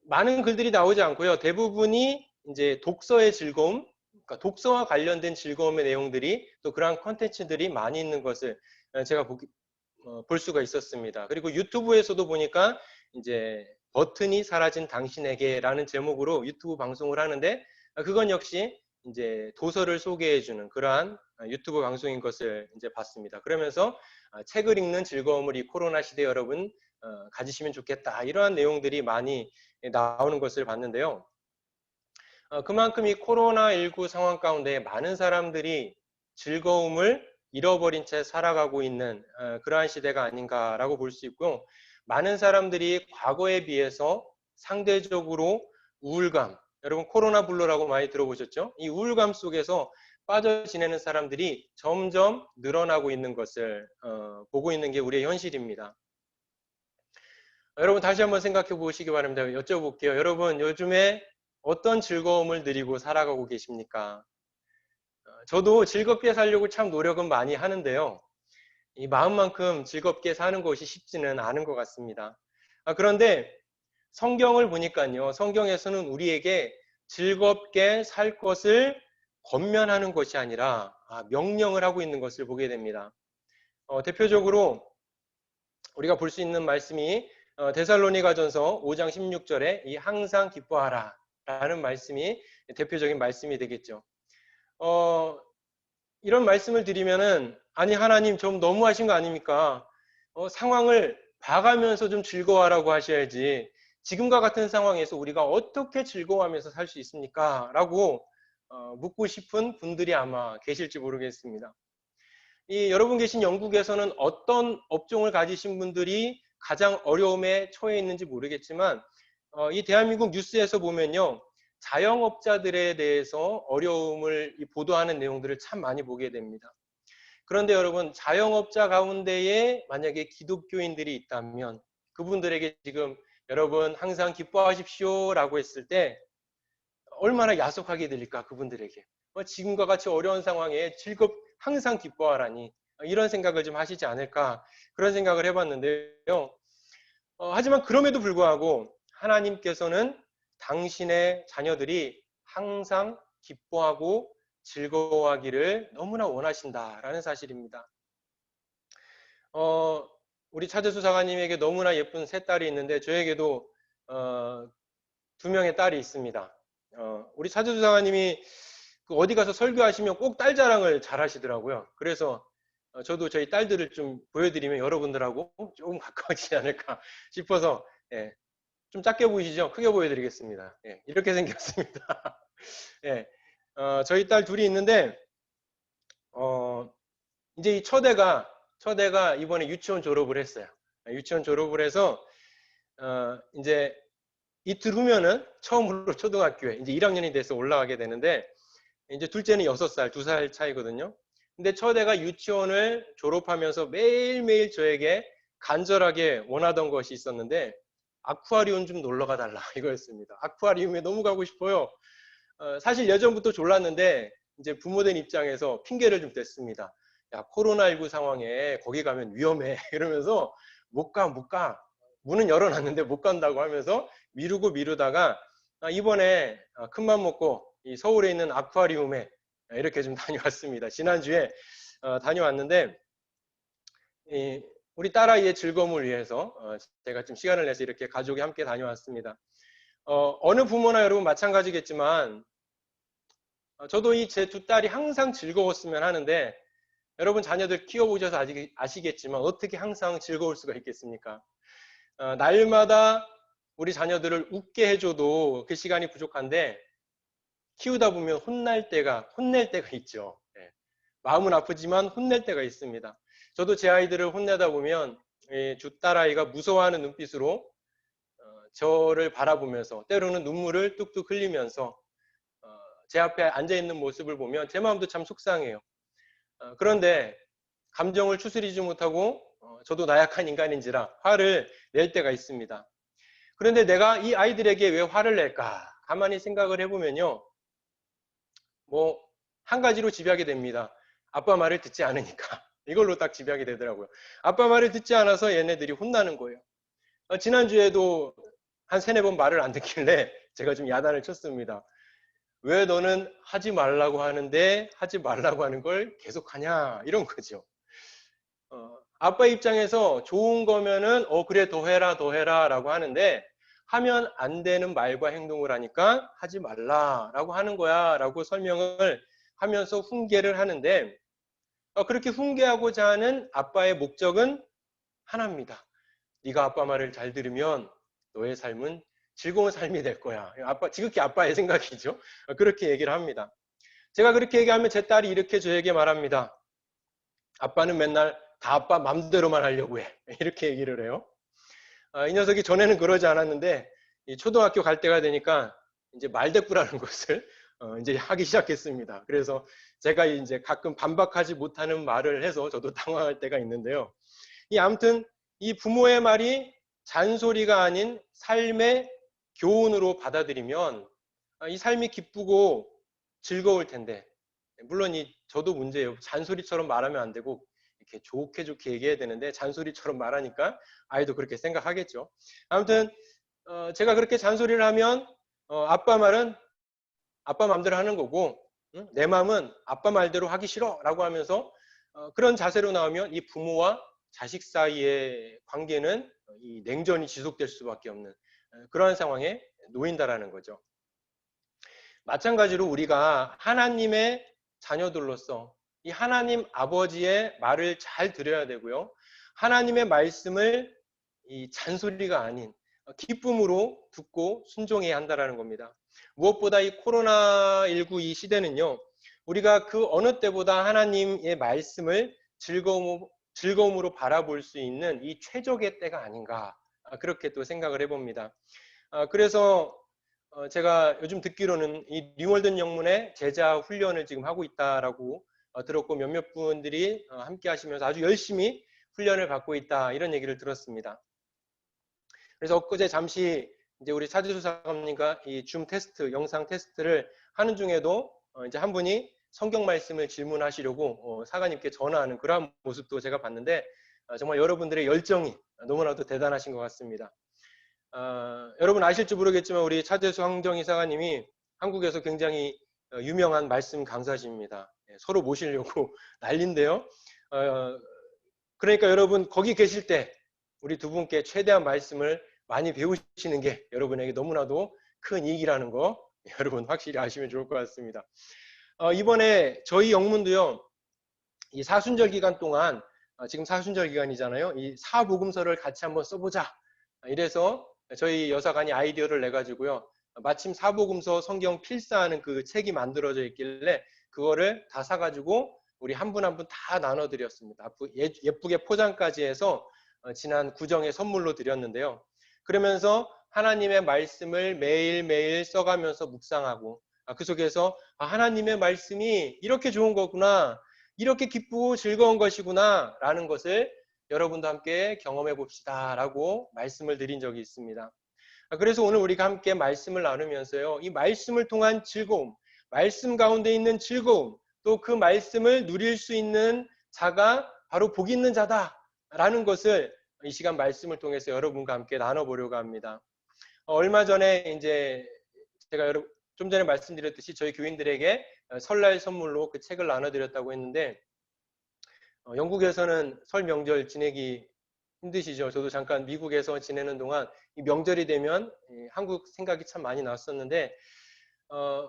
[SPEAKER 3] 많은 글들이 나오지 않고요, 대부분이 이제 독서의 즐거움, 그러니까 독서와 관련된 즐거움의 내용들이, 또 그러한 컨텐츠들이 많이 있는 것을 제가 볼 수가 있었습니다. 그리고 유튜브에서도 보니까 이제 버튼이 사라진 당신에게라는 제목으로 유튜브 방송을 하는데, 그건 역시 이제 도서를 소개해주는 그러한 유튜브 방송인 것을 이제 봤습니다. 그러면서 책을 읽는 즐거움을 이 코로나 시대 여러분 가지시면 좋겠다, 이러한 내용들이 많이 나오는 것을 봤는데요. 그만큼 이 코로나19 상황 가운데 많은 사람들이 즐거움을 잃어버린 채 살아가고 있는 그러한 시대가 아닌가라고 볼 수 있고요. 많은 사람들이 과거에 비해서 상대적으로 우울감, 여러분 코로나 블루라고 많이 들어보셨죠? 이 우울감 속에서 빠져 지내는 사람들이 점점 늘어나고 있는 것을 보고 있는 게 우리의 현실입니다. 여러분 다시 한번 생각해 보시기 바랍니다. 여쭤볼게요. 여러분 요즘에 어떤 즐거움을 누리고 살아가고 계십니까? 저도 즐겁게 살려고 참 노력은 많이 하는데요. 이 마음만큼 즐겁게 사는 것이 쉽지는 않은 것 같습니다. 그런데 성경을 보니까요, 성경에서는 우리에게 즐겁게 살 것을 권면하는 것이 아니라 명령을 하고 있는 것을 보게 됩니다. 대표적으로 우리가 볼 수 있는 말씀이 데살로니가전서 5장 16절에 이 항상 기뻐하라 라는 말씀이 대표적인 말씀이 되겠죠. 이런 말씀을 드리면은, 아니 하나님 좀 너무하신 거 아닙니까? 상황을 봐가면서 좀 즐거워하라고 하셔야지, 지금과 같은 상황에서 우리가 어떻게 즐거워하면서 살 수 있습니까? 라고 묻고 싶은 분들이 아마 계실지 모르겠습니다. 여러분 계신 영국에서는 어떤 업종을 가지신 분들이 가장 어려움에 처해 있는지 모르겠지만, 이 대한민국 뉴스에서 보면요, 자영업자들에 대해서 어려움을 보도하는 내용들을 참 많이 보게 됩니다. 그런데 여러분, 자영업자 가운데에 만약에 기독교인들이 있다면 그분들에게 지금 여러분 항상 기뻐하십시오 라고 했을 때 얼마나 야속하게 들릴까, 그분들에게. 지금과 같이 어려운 상황에 항상 기뻐하라니, 이런 생각을 좀 하시지 않을까, 그런 생각을 해봤는데요. 하지만 그럼에도 불구하고 하나님께서는 당신의 자녀들이 항상 기뻐하고 즐거워하기를 너무나 원하신다라는 사실입니다. 우리 차재수 사관님에게 너무나 예쁜 세 딸이 있는데, 저에게도 2명의 딸이 있습니다. 우리 차재수 사관님이 어디 가서 설교하시면 꼭 딸 자랑을 잘 하시더라고요. 그래서 저도 저희 딸들을 좀 보여드리면 여러분들하고 조금 가까워지지 않을까 싶어서, 예, 좀 작게 보이시죠? 크게 보여드리겠습니다. 예, 이렇게 생겼습니다. 예, 저희 딸 둘이 있는데, 이제 이 첫애가 이번에 유치원 졸업을 했어요. 유치원 졸업을 해서 이제 이틀 후면은 처음으로 초등학교에 이제 1학년이 돼서 올라가게 되는데, 이제 둘째는 6살, 2살 차이거든요. 근데 첫애가 유치원을 졸업하면서 매일매일 저에게 간절하게 원하던 것이 있었는데, 아쿠아리움 좀 놀러가 달라, 이거였습니다. 아쿠아리움에 너무 가고 싶어요. 사실 예전부터 졸랐는데 이제 부모된 입장에서 핑계를 좀 댔습니다. 야, 코로나19 상황에 거기 가면 위험해 이러면서 못 가. 문은 열어놨는데 못 간다고 하면서 미루다가 이번에 큰맘 먹고 이 서울에 있는 아쿠아리움에 이렇게 좀 다녀왔습니다. 지난주에 다녀왔는데, 우리 딸아이의 즐거움을 위해서 제가 좀 시간을 내서 이렇게 가족이 함께 다녀왔습니다. 어느 부모나 여러분 마찬가지겠지만, 저도 이 제 두 딸이 항상 즐거웠으면 하는데, 여러분 자녀들 키워보셔서 아시겠지만 어떻게 항상 즐거울 수가 있겠습니까? 날마다 우리 자녀들을 웃게 해줘도 그 시간이 부족한데 키우다 보면 혼낼 때가 있죠. 예. 마음은 아프지만 혼낼 때가 있습니다. 저도 제 아이들을 혼내다 보면 주 딸아이가 무서워하는 눈빛으로 저를 바라보면서 때로는 눈물을 뚝뚝 흘리면서 제 앞에 앉아있는 모습을 보면 제 마음도 참 속상해요. 그런데 감정을 추스리지 못하고 저도 나약한 인간인지라 화를 낼 때가 있습니다. 그런데 내가 이 아이들에게 왜 화를 낼까? 가만히 생각을 해보면요. 뭐 한 가지로 집약이 됩니다. 아빠 말을 듣지 않으니까. 이걸로 딱 집약이 되더라고요. 아빠 말을 듣지 않아서 얘네들이 혼나는 거예요. 지난주에도 한 3-4번 말을 안 듣길래 제가 좀 야단을 쳤습니다. 왜 너는 하지 말라고 하는데 하지 말라고 하는 걸 계속하냐 이런 거죠. 아빠 입장에서 좋은 거면은 그래 더 해라 라고 하는데 하면 안 되는 말과 행동을 하니까 하지 말라라고 하는 거야 라고 설명을 하면서 훈계를 하는데 그렇게 훈계하고자 하는 아빠의 목적은 하나입니다. 네가 아빠 말을 잘 들으면 너의 삶은 즐거운 삶이 될 거야. 지극히 아빠의 생각이죠. 그렇게 얘기를 합니다. 제가 그렇게 얘기하면 제 딸이 이렇게 저에게 말합니다. 아빠는 맨날 다 아빠 맘대로만 하려고 해. 이렇게 얘기를 해요. 이 녀석이 전에는 그러지 않았는데 이 초등학교 갈 때가 되니까 이제 말대꾸라는 것을 이제 하기 시작했습니다. 그래서 제가 이제 가끔 반박하지 못하는 말을 해서 저도 당황할 때가 있는데요. 아무튼 이 부모의 말이 잔소리가 아닌 삶의 교훈으로 받아들이면 이 삶이 기쁘고 즐거울 텐데 물론 저도 문제예요. 잔소리처럼 말하면 안 되고 이렇게 좋게 얘기해야 되는데 잔소리처럼 말하니까 아이도 그렇게 생각하겠죠. 아무튼 제가 그렇게 잔소리를 하면 아빠 말은 아빠 마음대로 하는 거고 내 마음은 아빠 말대로 하기 싫어 라고 하면서 그런 자세로 나오면 이 부모와 자식 사이의 관계는 이 냉전이 지속될 수밖에 없는 그러한 상황에 놓인다라는 거죠. 마찬가지로 우리가 하나님의 자녀들로서 이 하나님 아버지의 말을 잘 들어야 되고요. 하나님의 말씀을 이 잔소리가 아닌 기쁨으로 듣고 순종해야 한다는 겁니다. 무엇보다 이 코로나19 이 시대는요. 우리가 그 어느 때보다 하나님의 말씀을 즐거움으로 바라볼 수 있는 이 최적의 때가 아닌가 그렇게 또 생각을 해봅니다. 그래서 제가 요즘 듣기로는 이 뉴월든 영문의 제자 훈련을 지금 하고 있다라고 들었고 몇몇 분들이 함께 하시면서 아주 열심히 훈련을 받고 있다 이런 얘기를 들었습니다. 그래서 엊그제 잠시 이제 우리 차지수 사감님과 이 줌 테스트, 영상 테스트를 하는 중에도 이제 한 분이 성경 말씀을 질문하시려고 사가님께 전화하는 그러한 모습도 제가 봤는데 정말 여러분들의 열정이 너무나도 대단하신 것 같습니다. 여러분 아실지 모르겠지만 우리 차재수 황정희 사가님이 한국에서 굉장히 유명한 말씀 강사십니다. 서로 모시려고 난리인데요. 그러니까 여러분 거기 계실 때 우리 두 분께 최대한 말씀을 많이 배우시는 게 여러분에게 너무나도 큰 이익이라는 거 여러분 확실히 아시면 좋을 것 같습니다. 이번에 저희 영문도요. 이 사순절 기간 동안 지금 사순절 기간이잖아요. 이 사복음서를 같이 한번 써보자. 이래서 저희 여사관이 아이디어를 내가지고요. 마침 사복음서 성경 필사하는 그 책이 만들어져 있길래 그거를 다 사가지고 우리 한 분 한 분 다 나눠드렸습니다. 예쁘게 포장까지 해서 지난 구정에 선물로 드렸는데요. 그러면서 하나님의 말씀을 매일매일 써가면서 묵상하고 그 속에서 하나님의 말씀이 이렇게 좋은 거구나, 이렇게 기쁘고 즐거운 것이구나 라는 것을 여러분도 함께 경험해 봅시다 라고 말씀을 드린 적이 있습니다. 그래서 오늘 우리가 함께 말씀을 나누면서요. 이 말씀을 통한 즐거움, 말씀 가운데 있는 즐거움, 또 그 말씀을 누릴 수 있는 자가 바로 복 있는 자다라는 것을 이 시간 말씀을 통해서 여러분과 함께 나눠보려고 합니다. 얼마 전에 이제 제가 좀 전에 말씀드렸듯이 저희 교인들에게 설날 선물로 그 책을 나눠드렸다고 했는데 영국에서는 설 명절 지내기 힘드시죠. 저도 잠깐 미국에서 지내는 동안 이 명절이 되면 한국 생각이 참 많이 났었는데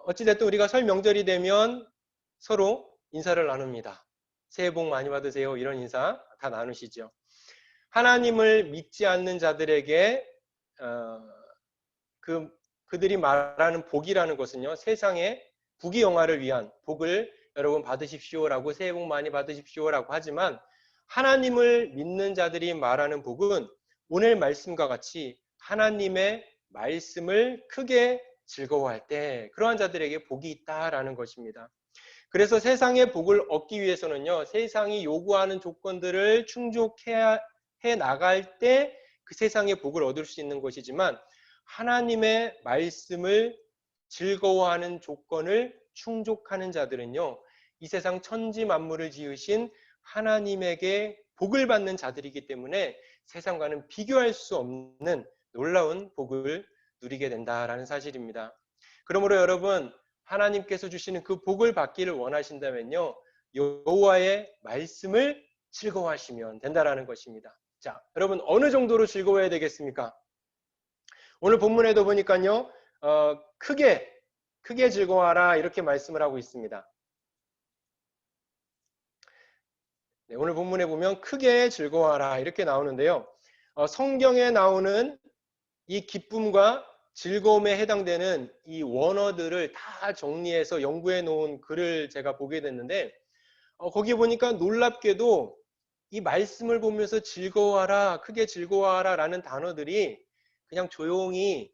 [SPEAKER 3] 어찌됐든 우리가 설 명절이 되면 서로 인사를 나눕니다. 새해 복 많이 받으세요. 이런 인사 다 나누시죠. 하나님을 믿지 않는 자들에게 그들이 말하는 복이라는 것은요, 세상의 부귀영화를 위한 복을 여러분 받으십시오라고, 새해 복 많이 받으십시오라고 하지만, 하나님을 믿는 자들이 말하는 복은 오늘 말씀과 같이 하나님의 말씀을 크게 즐거워할 때 그러한 자들에게 복이 있다라는 것입니다. 그래서 세상의 복을 얻기 위해서는요, 세상이 요구하는 조건들을 충족해 나갈 때 그 세상의 복을 얻을 수 있는 것이지만, 하나님의 말씀을 즐거워하는 조건을 충족하는 자들은요, 이 세상 천지 만물을 지으신 하나님에게 복을 받는 자들이기 때문에 세상과는 비교할 수 없는 놀라운 복을 누리게 된다라는 사실입니다. 그러므로 여러분, 하나님께서 주시는 그 복을 받기를 원하신다면요, 여호와의 말씀을 즐거워하시면 된다라는 것입니다. 자, 여러분, 어느 정도로 즐거워야 되겠습니까? 오늘 본문에도 보니까요, 크게 즐거워하라 이렇게 말씀을 하고 있습니다. 네, 오늘 본문에 보면 크게 즐거워하라 이렇게 나오는데요. 성경에 나오는 이 기쁨과 즐거움에 해당되는 이 원어들을 다 정리해서 연구해 놓은 글을 제가 보게 됐는데, 거기 보니까 놀랍게도 이 말씀을 보면서 즐거워하라, 크게 즐거워하라 라는 단어들이 그냥 조용히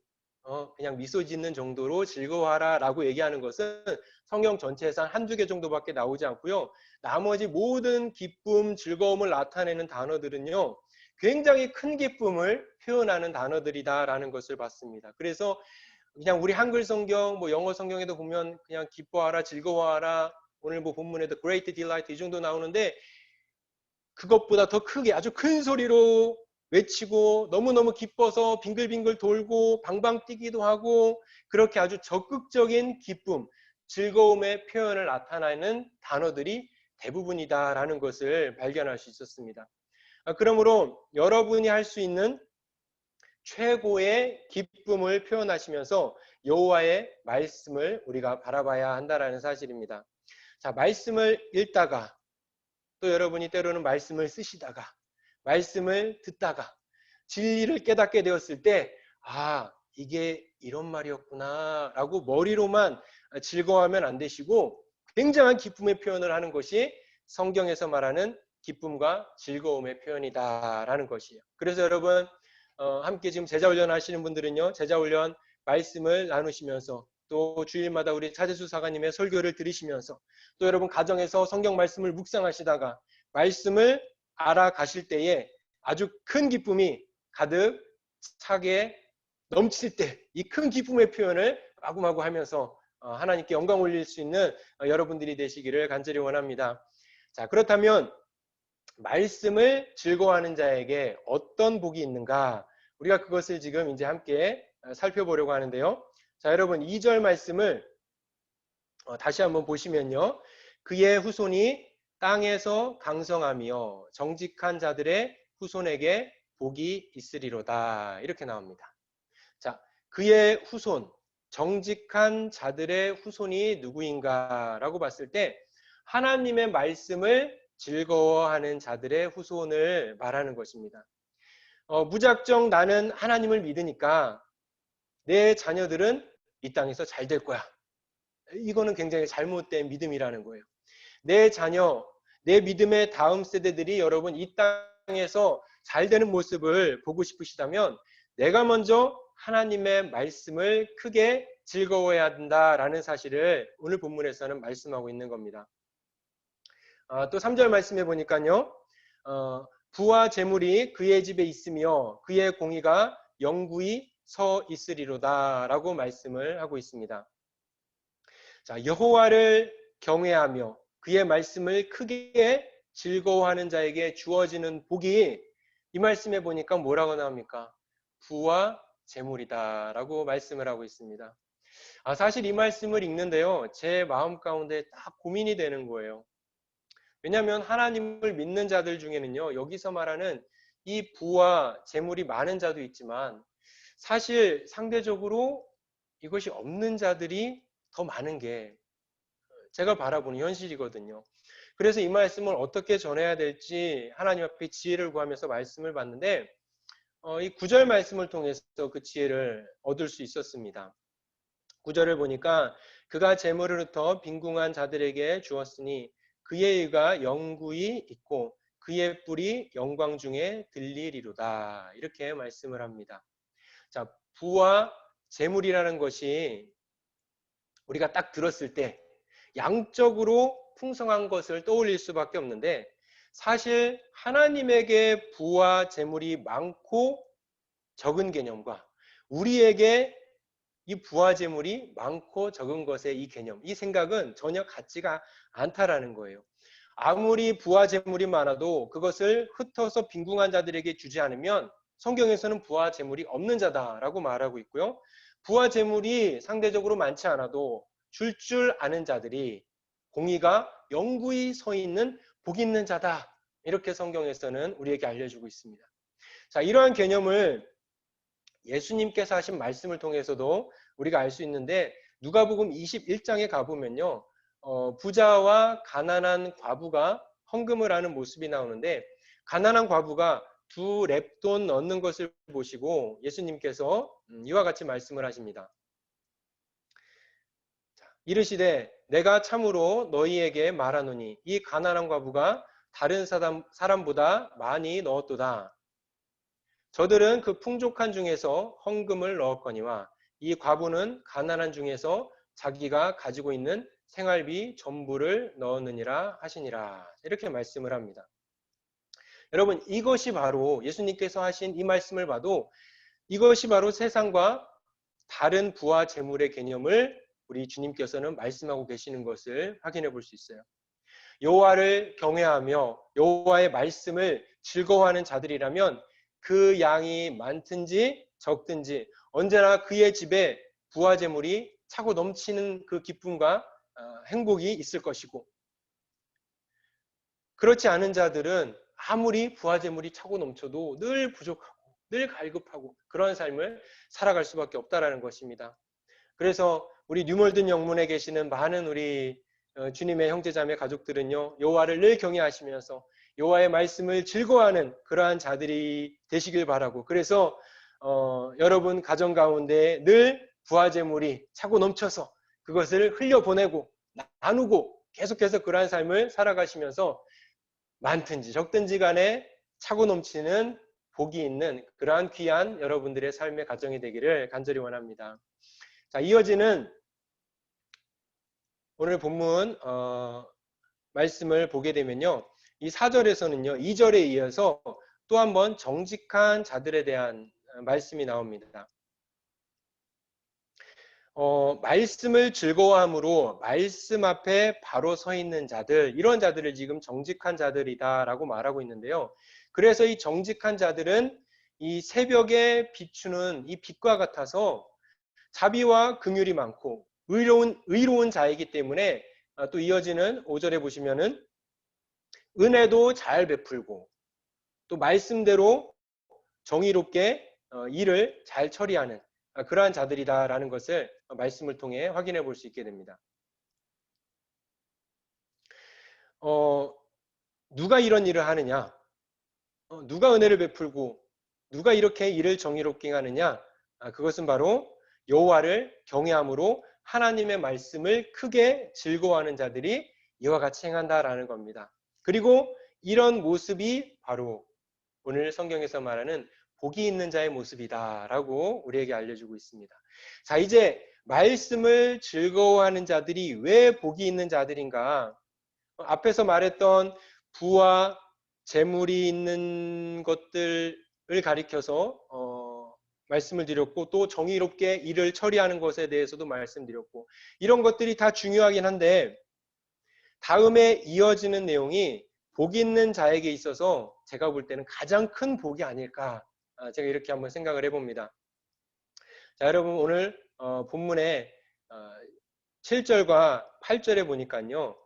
[SPEAKER 3] 그냥 미소 짓는 정도로 즐거워하라 라고 얘기하는 것은 성경 전체에서 한두 개 정도밖에 나오지 않고요. 나머지 모든 기쁨, 즐거움을 나타내는 단어들은요, 굉장히 큰 기쁨을 표현하는 단어들이다라는 것을 봤습니다. 그래서 그냥 우리 한글 성경, 뭐 영어 성경에도 보면 그냥 기뻐하라, 즐거워하라, 오늘 뭐 본문에도 great delight 이 정도 나오는데, 그것보다 더 크게 아주 큰 소리로 외치고 너무너무 기뻐서 빙글빙글 돌고 방방 뛰기도 하고, 그렇게 아주 적극적인 기쁨, 즐거움의 표현을 나타내는 단어들이 대부분이다라는 것을 발견할 수 있었습니다. 그러므로 여러분이 할 수 있는 최고의 기쁨을 표현하시면서 여호와의 말씀을 우리가 바라봐야 한다라는 사실입니다. 자, 말씀을 읽다가 또 여러분이 때로는 말씀을 쓰시다가 말씀을 듣다가 진리를 깨닫게 되었을 때, 이게 이런 말이었구나 라고 머리로만 즐거워하면 안 되시고 굉장한 기쁨의 표현을 하는 것이 성경에서 말하는 기쁨과 즐거움의 표현이다라는 것이에요. 그래서 여러분, 함께 지금 제자훈련 하시는 분들은요, 제자훈련 말씀을 나누시면서 또 주일마다 우리 차재수 사관님의 설교를 들으시면서 또 여러분 가정에서 성경 말씀을 묵상하시다가 말씀을 알아가실 때에 아주 큰 기쁨이 가득 차게 넘칠 때 이 큰 기쁨의 표현을 마구마구 하면서 하나님께 영광 올릴 수 있는 여러분들이 되시기를 간절히 원합니다. 자, 그렇다면 말씀을 즐거워하는 자에게 어떤 복이 있는가? 우리가 그것을 지금 이제 함께 살펴보려고 하는데요. 자, 여러분 2절 말씀을 다시 한번 보시면요. 그의 후손이 땅에서 강성하며 정직한 자들의 후손에게 복이 있으리로다. 이렇게 나옵니다. 자, 그의 후손, 정직한 자들의 후손이 누구인가 라고 봤을 때 하나님의 말씀을 즐거워하는 자들의 후손을 말하는 것입니다. 무작정 나는 하나님을 믿으니까 내 자녀들은 이 땅에서 잘 될 거야. 이거는 굉장히 잘못된 믿음이라는 거예요. 내 자녀, 내 믿음의 다음 세대들이 여러분 이 땅에서 잘 되는 모습을 보고 싶으시다면 내가 먼저 하나님의 말씀을 크게 즐거워해야 한다라는 사실을 오늘 본문에서는 말씀하고 있는 겁니다. 또 3절 말씀해 보니까요. 부와 재물이 그의 집에 있으며 그의 공의가 영구히 서 있으리로다 라고 말씀을 하고 있습니다. 자, 여호와를 경외하며 그의 말씀을 크게 즐거워하는 자에게 주어지는 복이 이 말씀에 보니까 뭐라고 나옵니까? 부와 재물이다 라고 말씀을 하고 있습니다. 사실 이 말씀을 읽는데요, 제 마음 가운데 딱 고민이 되는 거예요. 왜냐하면 하나님을 믿는 자들 중에는요, 여기서 말하는 이 부와 재물이 많은 자도 있지만 사실 상대적으로 이것이 없는 자들이 더 많은 게 제가 바라보는 현실이거든요. 그래서 이 말씀을 어떻게 전해야 될지 하나님 앞에 지혜를 구하면서 말씀을 봤는데 이 9절 말씀을 통해서 그 지혜를 얻을 수 있었습니다. 9절을 보니까 그가 재물을 흩어 빈궁한 자들에게 주었으니 그의 의가 영구히 있고 그의 뿔이 영광 중에 들리리로다. 이렇게 말씀을 합니다. 자, 부와 재물이라는 것이 우리가 딱 들었을 때 양적으로 풍성한 것을 떠올릴 수밖에 없는데 사실 하나님에게 부와 재물이 많고 적은 개념과 우리에게 이 부와 재물이 많고 적은 것의 이 개념, 이 생각은 전혀 같지가 않다라는 거예요. 아무리 부와 재물이 많아도 그것을 흩어서 빈궁한 자들에게 주지 않으면 성경에서는 부와 재물이 없는 자다라고 말하고 있고요. 부와 재물이 상대적으로 많지 않아도 줄 아는 자들이 공의가 영구히 서 있는 복 있는 자다. 이렇게 성경에서는 우리에게 알려주고 있습니다. 자, 이러한 개념을 예수님께서 하신 말씀을 통해서도 우리가 알 수 있는데 누가복음 21장에 가보면요. 부자와 가난한 과부가 헌금을 하는 모습이 나오는데 가난한 과부가 2렙돈 얻는 것을 보시고 예수님께서 이와 같이 말씀을 하십니다. 이르시되 내가 참으로 너희에게 말하노니 이 가난한 과부가 다른 사람보다 많이 넣었도다. 저들은 그 풍족한 중에서 헌금을 넣었거니와 이 과부는 가난한 중에서 자기가 가지고 있는 생활비 전부를 넣었느니라 하시니라. 이렇게 말씀을 합니다. 여러분, 이것이 바로 예수님께서 하신 이 말씀을 봐도 이것이 바로 세상과 다른 부와 재물의 개념을 우리 주님께서는 말씀하고 계시는 것을 확인해 볼 수 있어요. 여호와를 경외하며 여호와의 말씀을 즐거워하는 자들이라면 그 양이 많든지 적든지 언제나 그의 집에 부와 재물이 차고 넘치는 그 기쁨과 행복이 있을 것이고 그렇지 않은 자들은 아무리 부와 재물이 차고 넘쳐도 늘 부족하고 늘 갈급하고 그런 삶을 살아갈 수밖에 없다라는 것입니다. 그래서 우리 뉴몰든 영문에 계시는 많은 우리 주님의 형제자매 가족들은요, 여호와를 늘 경외하시면서 여호와의 말씀을 즐거워하는 그러한 자들이 되시길 바라고, 그래서 여러분 가정 가운데 늘 부와 재물이 차고 넘쳐서 그것을 흘려보내고 나누고 계속해서 그러한 삶을 살아가시면서 많든지 적든지 간에 차고 넘치는 복이 있는 그러한 귀한 여러분들의 삶의 가정이 되기를 간절히 원합니다. 자, 이어지는 오늘 본문 말씀을 보게 되면요. 이 4절에서는요. 2절에 이어서 또 한 번 정직한 자들에 대한 말씀이 나옵니다. 말씀을 즐거워함으로 말씀 앞에 바로 서 있는 자들, 이런 자들을 지금 정직한 자들이다라고 말하고 있는데요. 그래서 이 정직한 자들은 이 새벽에 비추는 이 빛과 같아서 자비와 긍휼이 많고 의로운 자이기 때문에 또 이어지는 5절에 보시면은 은혜도 잘 베풀고 또 말씀대로 정의롭게 일을 잘 처리하는 그러한 자들이다라는 것을 말씀을 통해 확인해 볼 수 있게 됩니다. 누가 이런 일을 하느냐? 누가 은혜를 베풀고 누가 이렇게 일을 정의롭게 하느냐? 그것은 바로 여호와를 경외함으로 하나님의 말씀을 크게 즐거워하는 자들이 이와 같이 행한다라는 겁니다. 그리고 이런 모습이 바로 오늘 성경에서 말하는 복이 있는 자의 모습이다라고 우리에게 알려주고 있습니다. 자, 이제 말씀을 즐거워하는 자들이 왜 복이 있는 자들인가? 앞에서 말했던 부와 재물이 있는 것들을 가리켜서 말씀을 드렸고 또 정의롭게 일을 처리하는 것에 대해서도 말씀드렸고 이런 것들이 다 중요하긴 한데 다음에 이어지는 내용이 복 있는 자에게 있어서 제가 볼 때는 가장 큰 복이 아닐까 제가 이렇게 한번 생각을 해봅니다. 자, 여러분 오늘 본문에 7절과 8절에 보니까요.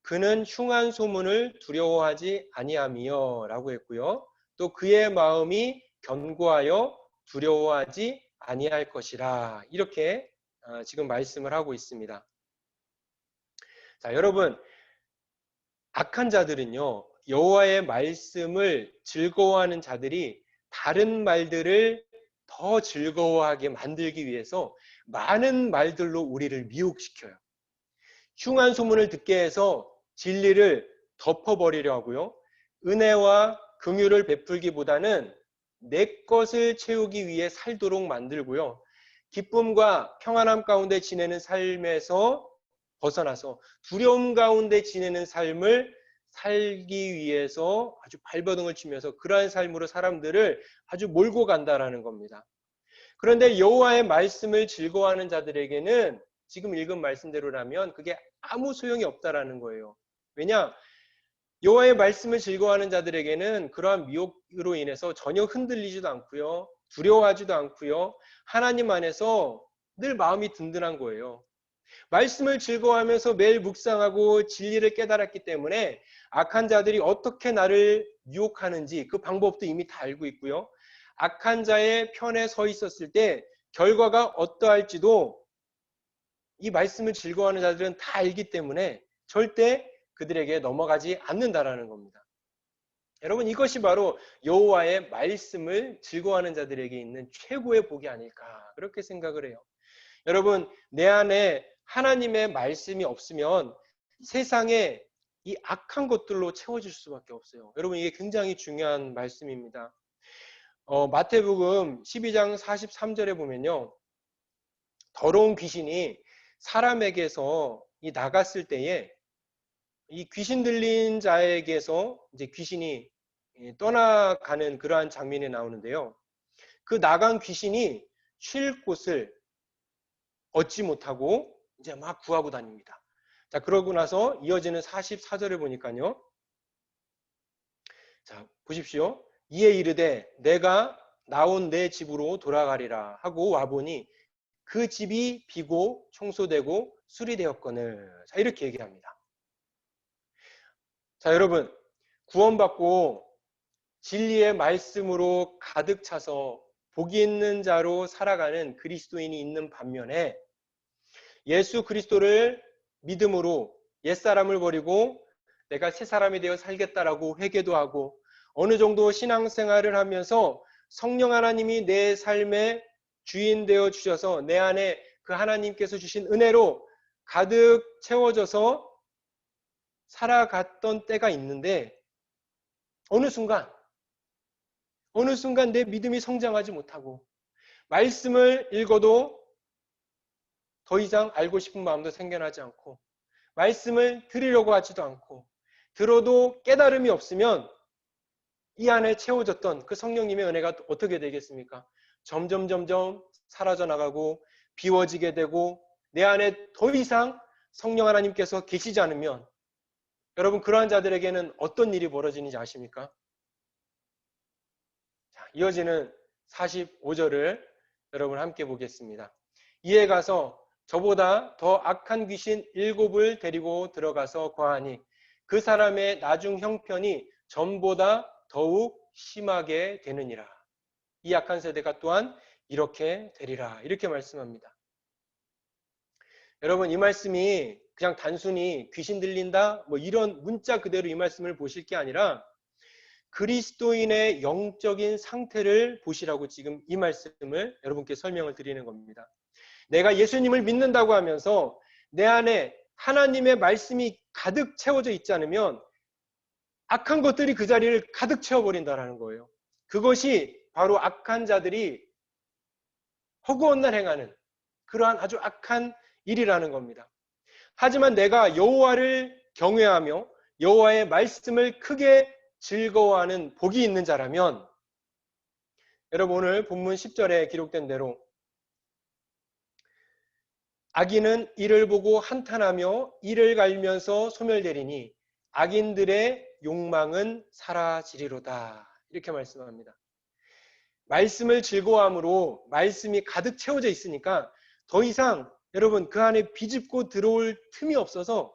[SPEAKER 3] 그는 흉한 소문을 두려워하지 아니하며 라고 했고요. 또 그의 마음이 견고하여 두려워하지 아니할 것이라 이렇게 지금 말씀을 하고 있습니다. 자, 여러분 악한 자들은요, 여호와의 말씀을 즐거워하는 자들이 다른 말들을 더 즐거워하게 만들기 위해서 많은 말들로 우리를 미혹시켜요. 흉한 소문을 듣게 해서 진리를 덮어버리려 하고요. 은혜와 긍휼을 베풀기보다는 내 것을 채우기 위해 살도록 만들고요. 기쁨과 평안함 가운데 지내는 삶에서 벗어나서 두려움 가운데 지내는 삶을 살기 위해서 아주 발버둥을 치면서 그러한 삶으로 사람들을 아주 몰고 간다라는 겁니다. 그런데 여호와의 말씀을 즐거워하는 자들에게는 지금 읽은 말씀대로라면 그게 아무 소용이 없다라는 거예요. 왜냐? 여호와의 말씀을 즐거워하는 자들에게는 그러한 미혹으로 인해서 전혀 흔들리지도 않고요. 두려워하지도 않고요. 하나님 안에서 늘 마음이 든든한 거예요. 말씀을 즐거워하면서 매일 묵상하고 진리를 깨달았기 때문에 악한 자들이 어떻게 나를 유혹하는지 그 방법도 이미 다 알고 있고요. 악한 자의 편에 서 있었을 때 결과가 어떠할지도 이 말씀을 즐거워하는 자들은 다 알기 때문에 절대 그들에게 넘어가지 않는다라는 겁니다. 여러분, 이것이 바로 여호와의 말씀을 즐거워하는 자들에게 있는 최고의 복이 아닐까 그렇게 생각을 해요. 여러분, 내 안에 하나님의 말씀이 없으면 세상에 이 악한 것들로 채워질 수밖에 없어요. 여러분, 이게 굉장히 중요한 말씀입니다. 마태복음 12장 43절에 보면요, 더러운 귀신이 사람에게서 나갔을 때에 이 귀신 들린 자에게서 이제 귀신이 떠나가는 그러한 장면이 나오는데요. 그 나간 귀신이 쉴 곳을 얻지 못하고 이제 막 구하고 다닙니다. 자, 그러고 나서 이어지는 44절을 보니까요. 자, 보십시오. 이에 이르되 내가 나온 내 집으로 돌아가리라 하고 와보니 그 집이 비고 청소되고 수리되었거늘. 자, 이렇게 얘기합니다. 자, 여러분, 구원받고 진리의 말씀으로 가득 차서 복이 있는 자로 살아가는 그리스도인이 있는 반면에 예수 그리스도를 믿음으로 옛사람을 버리고 내가 새 사람이 되어 살겠다라고 회개도 하고 어느 정도 신앙생활을 하면서 성령 하나님이 내 삶의 주인 되어 주셔서 내 안에 그 하나님께서 주신 은혜로 가득 채워져서 살아갔던 때가 있는데 어느 순간 내 믿음이 성장하지 못하고 말씀을 읽어도 더 이상 알고 싶은 마음도 생겨나지 않고 말씀을 들으려고 하지도 않고 들어도 깨달음이 없으면 이 안에 채워졌던 그 성령님의 은혜가 어떻게 되겠습니까? 점점 사라져 나가고 비워지게 되고 내 안에 더 이상 성령 하나님께서 계시지 않으면 여러분, 그러한 자들에게는 어떤 일이 벌어지는지 아십니까? 자, 이어지는 45절을 여러분 함께 보겠습니다. 이에 가서 저보다 더 악한 귀신 7을 데리고 들어가서 거하니 그 사람의 나중 형편이 전보다 더욱 심하게 되느니라. 이 악한 세대가 또한 이렇게 되리라. 이렇게 말씀합니다. 여러분, 이 말씀이 그냥 단순히 귀신 들린다 뭐 이런 문자 그대로 이 말씀을 보실 게 아니라 그리스도인의 영적인 상태를 보시라고 지금 이 말씀을 여러분께 설명을 드리는 겁니다. 내가 예수님을 믿는다고 하면서 내 안에 하나님의 말씀이 가득 채워져 있지 않으면 악한 것들이 그 자리를 가득 채워버린다는 거예요. 그것이 바로 악한 자들이 허구한 날 행하는 그러한 아주 악한 일이라는 겁니다. 하지만 내가 여호와를 경외하며 여호와의 말씀을 크게 즐거워하는 복이 있는 자라면 여러분, 오늘 본문 10절에 기록된 대로 악인은 이를 보고 한탄하며 이를 갈면서 소멸되리니 악인들의 욕망은 사라지리로다. 이렇게 말씀합니다. 말씀을 즐거워함으로 말씀이 가득 채워져 있으니까 더 이상 여러분 그 안에 비집고 들어올 틈이 없어서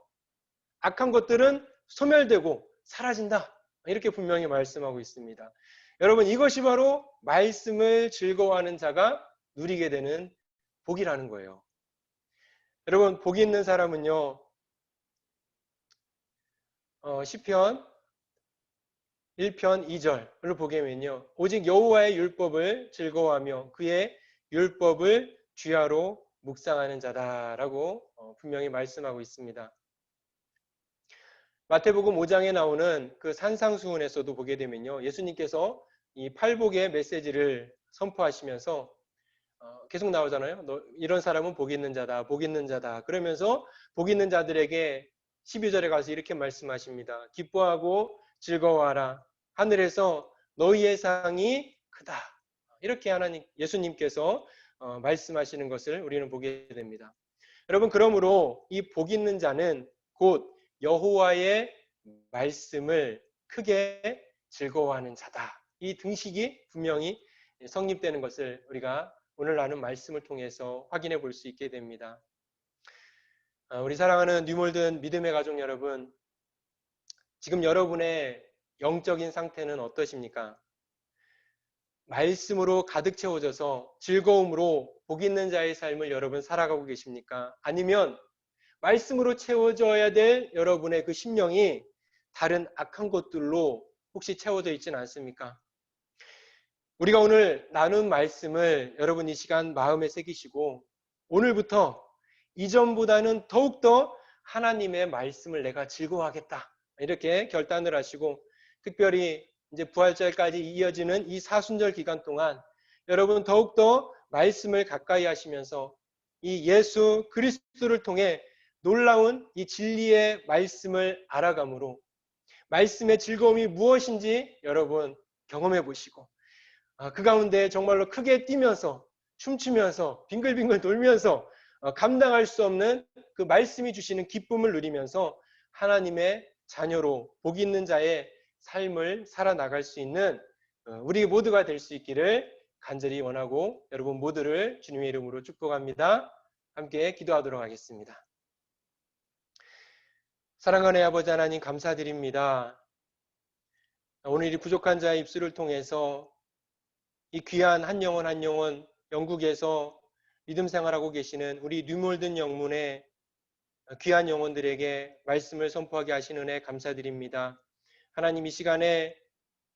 [SPEAKER 3] 악한 것들은 소멸되고 사라진다. 이렇게 분명히 말씀하고 있습니다. 여러분, 이것이 바로 말씀을 즐거워하는 자가 누리게 되는 복이라는 거예요. 여러분, 복이 있는 사람은요, 시편 1편 2절을 보게 되면요. 오직 여호와의 율법을 즐거워하며 그의 율법을 주야로 묵상하는 자다라고 분명히 말씀하고 있습니다. 마태복음 5장에 나오는 그 산상수훈에서도 보게 되면요. 예수님께서 이 팔복의 메시지를 선포하시면서 계속 나오잖아요. 이런 사람은 복 있는 자다, 복 있는 자다. 그러면서 복 있는 자들에게 12절에 가서 이렇게 말씀하십니다. 기뻐하고 즐거워하라. 하늘에서 너희의 상이 크다. 이렇게 예수님께서 말씀하시는 것을 우리는 보게 됩니다. 여러분, 그러므로 이 복 있는 자는 곧 여호와의 말씀을 크게 즐거워하는 자다. 이 등식이 분명히 성립되는 것을 우리가 오늘 나눈 말씀을 통해서 확인해 볼 수 있게 됩니다. 우리 사랑하는 뉴몰든 믿음의 가족 여러분, 지금 여러분의 영적인 상태는 어떠십니까? 말씀으로 가득 채워져서 즐거움으로 복 있는 자의 삶을 여러분 살아가고 계십니까? 아니면 말씀으로 채워져야 될 여러분의 그 심령이 다른 악한 것들로 혹시 채워져 있지는 않습니까? 우리가 오늘 나눈 말씀을 여러분 이 시간 마음에 새기시고 오늘부터 이전보다는 더욱더 하나님의 말씀을 내가 즐거워하겠다. 이렇게 결단을 하시고 특별히 이제 부활절까지 이어지는 이 사순절 기간 동안 여러분 더욱더 말씀을 가까이 하시면서 이 예수 그리스도를 통해 놀라운 이 진리의 말씀을 알아감으로 말씀의 즐거움이 무엇인지 여러분 경험해 보시고 그 가운데 정말로 크게 뛰면서 춤추면서 빙글빙글 돌면서 감당할 수 없는 그 말씀이 주시는 기쁨을 누리면서 하나님의 자녀로 복 있는 자의 삶을 살아나갈 수 있는 우리 모두가 될 수 있기를 간절히 원하고 여러분 모두를 주님의 이름으로 축복합니다. 함께 기도하도록 하겠습니다. 사랑하는 아버지 하나님 감사드립니다. 오늘 이 부족한 자의 입술을 통해서 이 귀한 한 영혼 한 영혼 영국에서 믿음 생활하고 계시는 우리 뉴몰든 영문의 귀한 영혼들에게 말씀을 선포하게 하신 은혜 감사드립니다. 하나님 이 시간에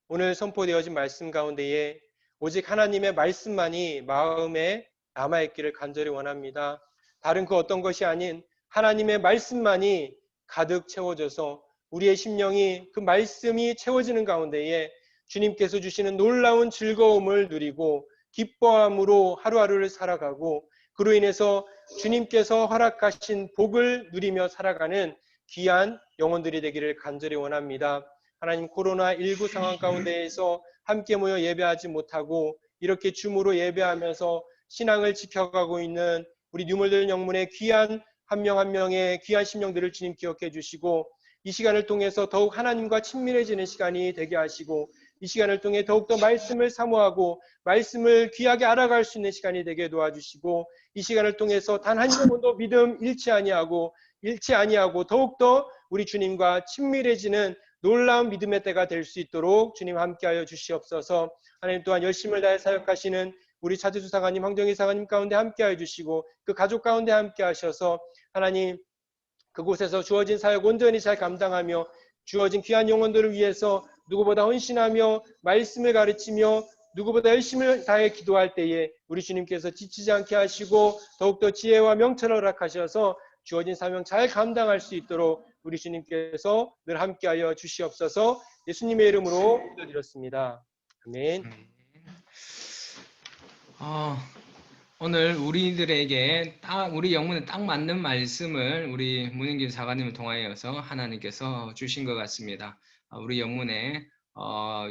[SPEAKER 3] 오늘 선포되어진 말씀 가운데에 오직 하나님의 말씀만이 마음에 남아있기를 간절히 원합니다. 다른 그 어떤 것이 아닌 하나님의 말씀만이 가득 채워져서 우리의 심령이 그 말씀이 채워지는 가운데에 주님께서 주시는 놀라운 즐거움을 누리고 기뻐함으로 하루하루를 살아가고 그로 인해서 주님께서 허락하신 복을 누리며 살아가는 귀한 영혼들이 되기를 간절히 원합니다. 하나님 코로나19 상황 가운데에서 함께 모여 예배하지 못하고 이렇게 줌으로 예배하면서 신앙을 지켜가고 있는 우리 뉴몰든 영문의 귀한 한 명 한 명의 귀한 심령들을 주님 기억해 주시고 이 시간을 통해서 더욱 하나님과 친밀해지는 시간이 되게 하시고 이 시간을 통해 더욱더 말씀을 사모하고 말씀을 귀하게 알아갈 수 있는 시간이 되게 도와주시고 이 시간을 통해서 단 한 영혼도 믿음 잃지 아니하고 더욱더 우리 주님과 친밀해지는 놀라운 믿음의 때가 될 수 있도록 주님 함께하여 주시옵소서. 하나님 또한 열심을 다해 사역하시는 우리 차재수 사관님, 황정희 사관님 가운데 함께하여 주시고 그 가족 가운데 함께하셔서 하나님 그곳에서 주어진 사역 온전히 잘 감당하며 주어진 귀한 영혼들을 위해서 누구보다 헌신하며 말씀을 가르치며 누구보다 열심을 다해 기도할 때에 우리 주님께서 지치지 않게 하시고 더욱더 지혜와 명철을 허락하셔서 주어진 사명 잘 감당할 수 있도록 우리 주님께서 늘 함께하여 주시옵소서. 예수님의 이름으로 기도드렸습니다. 아멘.
[SPEAKER 1] 오늘 우리들에게 우리 영문에 딱 맞는 말씀을 우리 문인길 사관님을 통하여서 하나님께서 주신 것 같습니다. 우리 영문에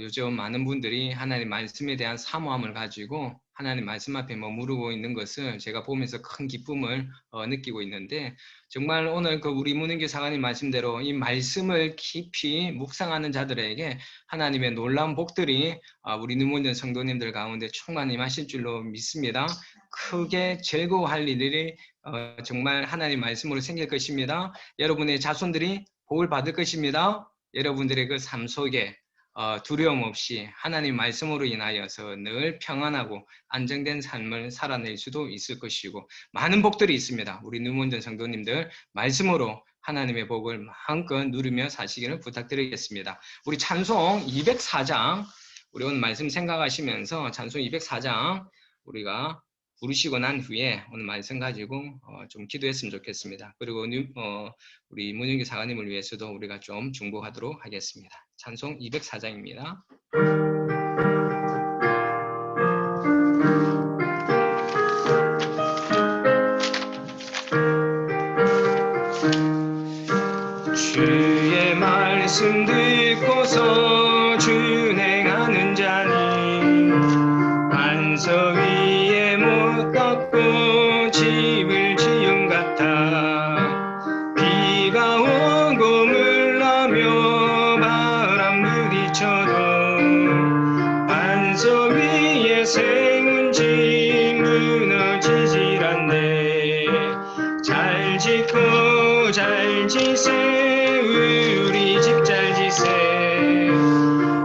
[SPEAKER 1] 요즘 많은 분들이 하나님 말씀에 대한 사모함을 가지고 하나님 말씀 앞에 머무르고 있는 것을 제가 보면서 큰 기쁨을 느끼고 있는데 정말 오늘 그 우리 문인길 사관님 말씀대로 이 말씀을 깊이 묵상하는 자들에게 하나님의 놀라운 복들이 우리 뉴몰든 성도님들 가운데 충만히 임하실 줄로 믿습니다. 크게 즐거워할 일이 정말 하나님 말씀으로 생길 것입니다. 여러분의 자손들이 복을 받을 것입니다. 여러분들의 그 삶 속에 두려움 없이 하나님 말씀으로 인하여서 늘 평안하고 안정된 삶을 살아낼 수도 있을 것이고 많은 복들이 있습니다. 우리 뉴몬든 성도님들 말씀으로 하나님의 복을 마음껏 누리며 사시기를 부탁드리겠습니다. 우리 찬송 204장, 우리 오늘 말씀 생각하시면서 찬송 204장 우리가 부르시고 난 후에 오늘 말씀 가지고 좀 기도했으면 좋겠습니다. 그리고 우리 문윤기 사관님을 위해서도 우리가 좀 중보하도록 하겠습니다. 찬송 204장입니다. 주의 말씀 듣고서 준행하는 자니 반석 위에 못 걷고 집을 지은 같아. 비가 오고 물나며 바람 부딪혀도 반석 위에 세운 집 무너지질 않네. 잘 짓고 잘 지세 우리 집 잘 지세.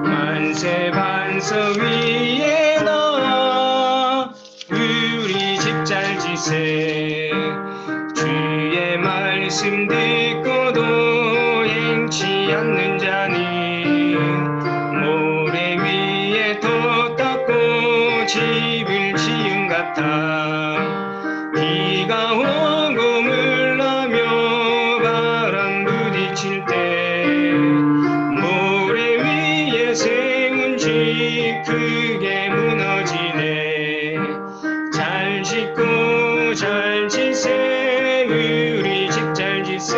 [SPEAKER 1] 만세 반석 위에다 우리 집 잘 지세. 주의 말씀 듣고도 행치 않는 자니 모래 위에 돛 닦고 집을 지은 같아. 비가 오고 물나며 바람 부딪힐 때 모래 위에 세운 집 크게 무너지네. 잘 짓고 잘 지세 우리 집 잘 지세.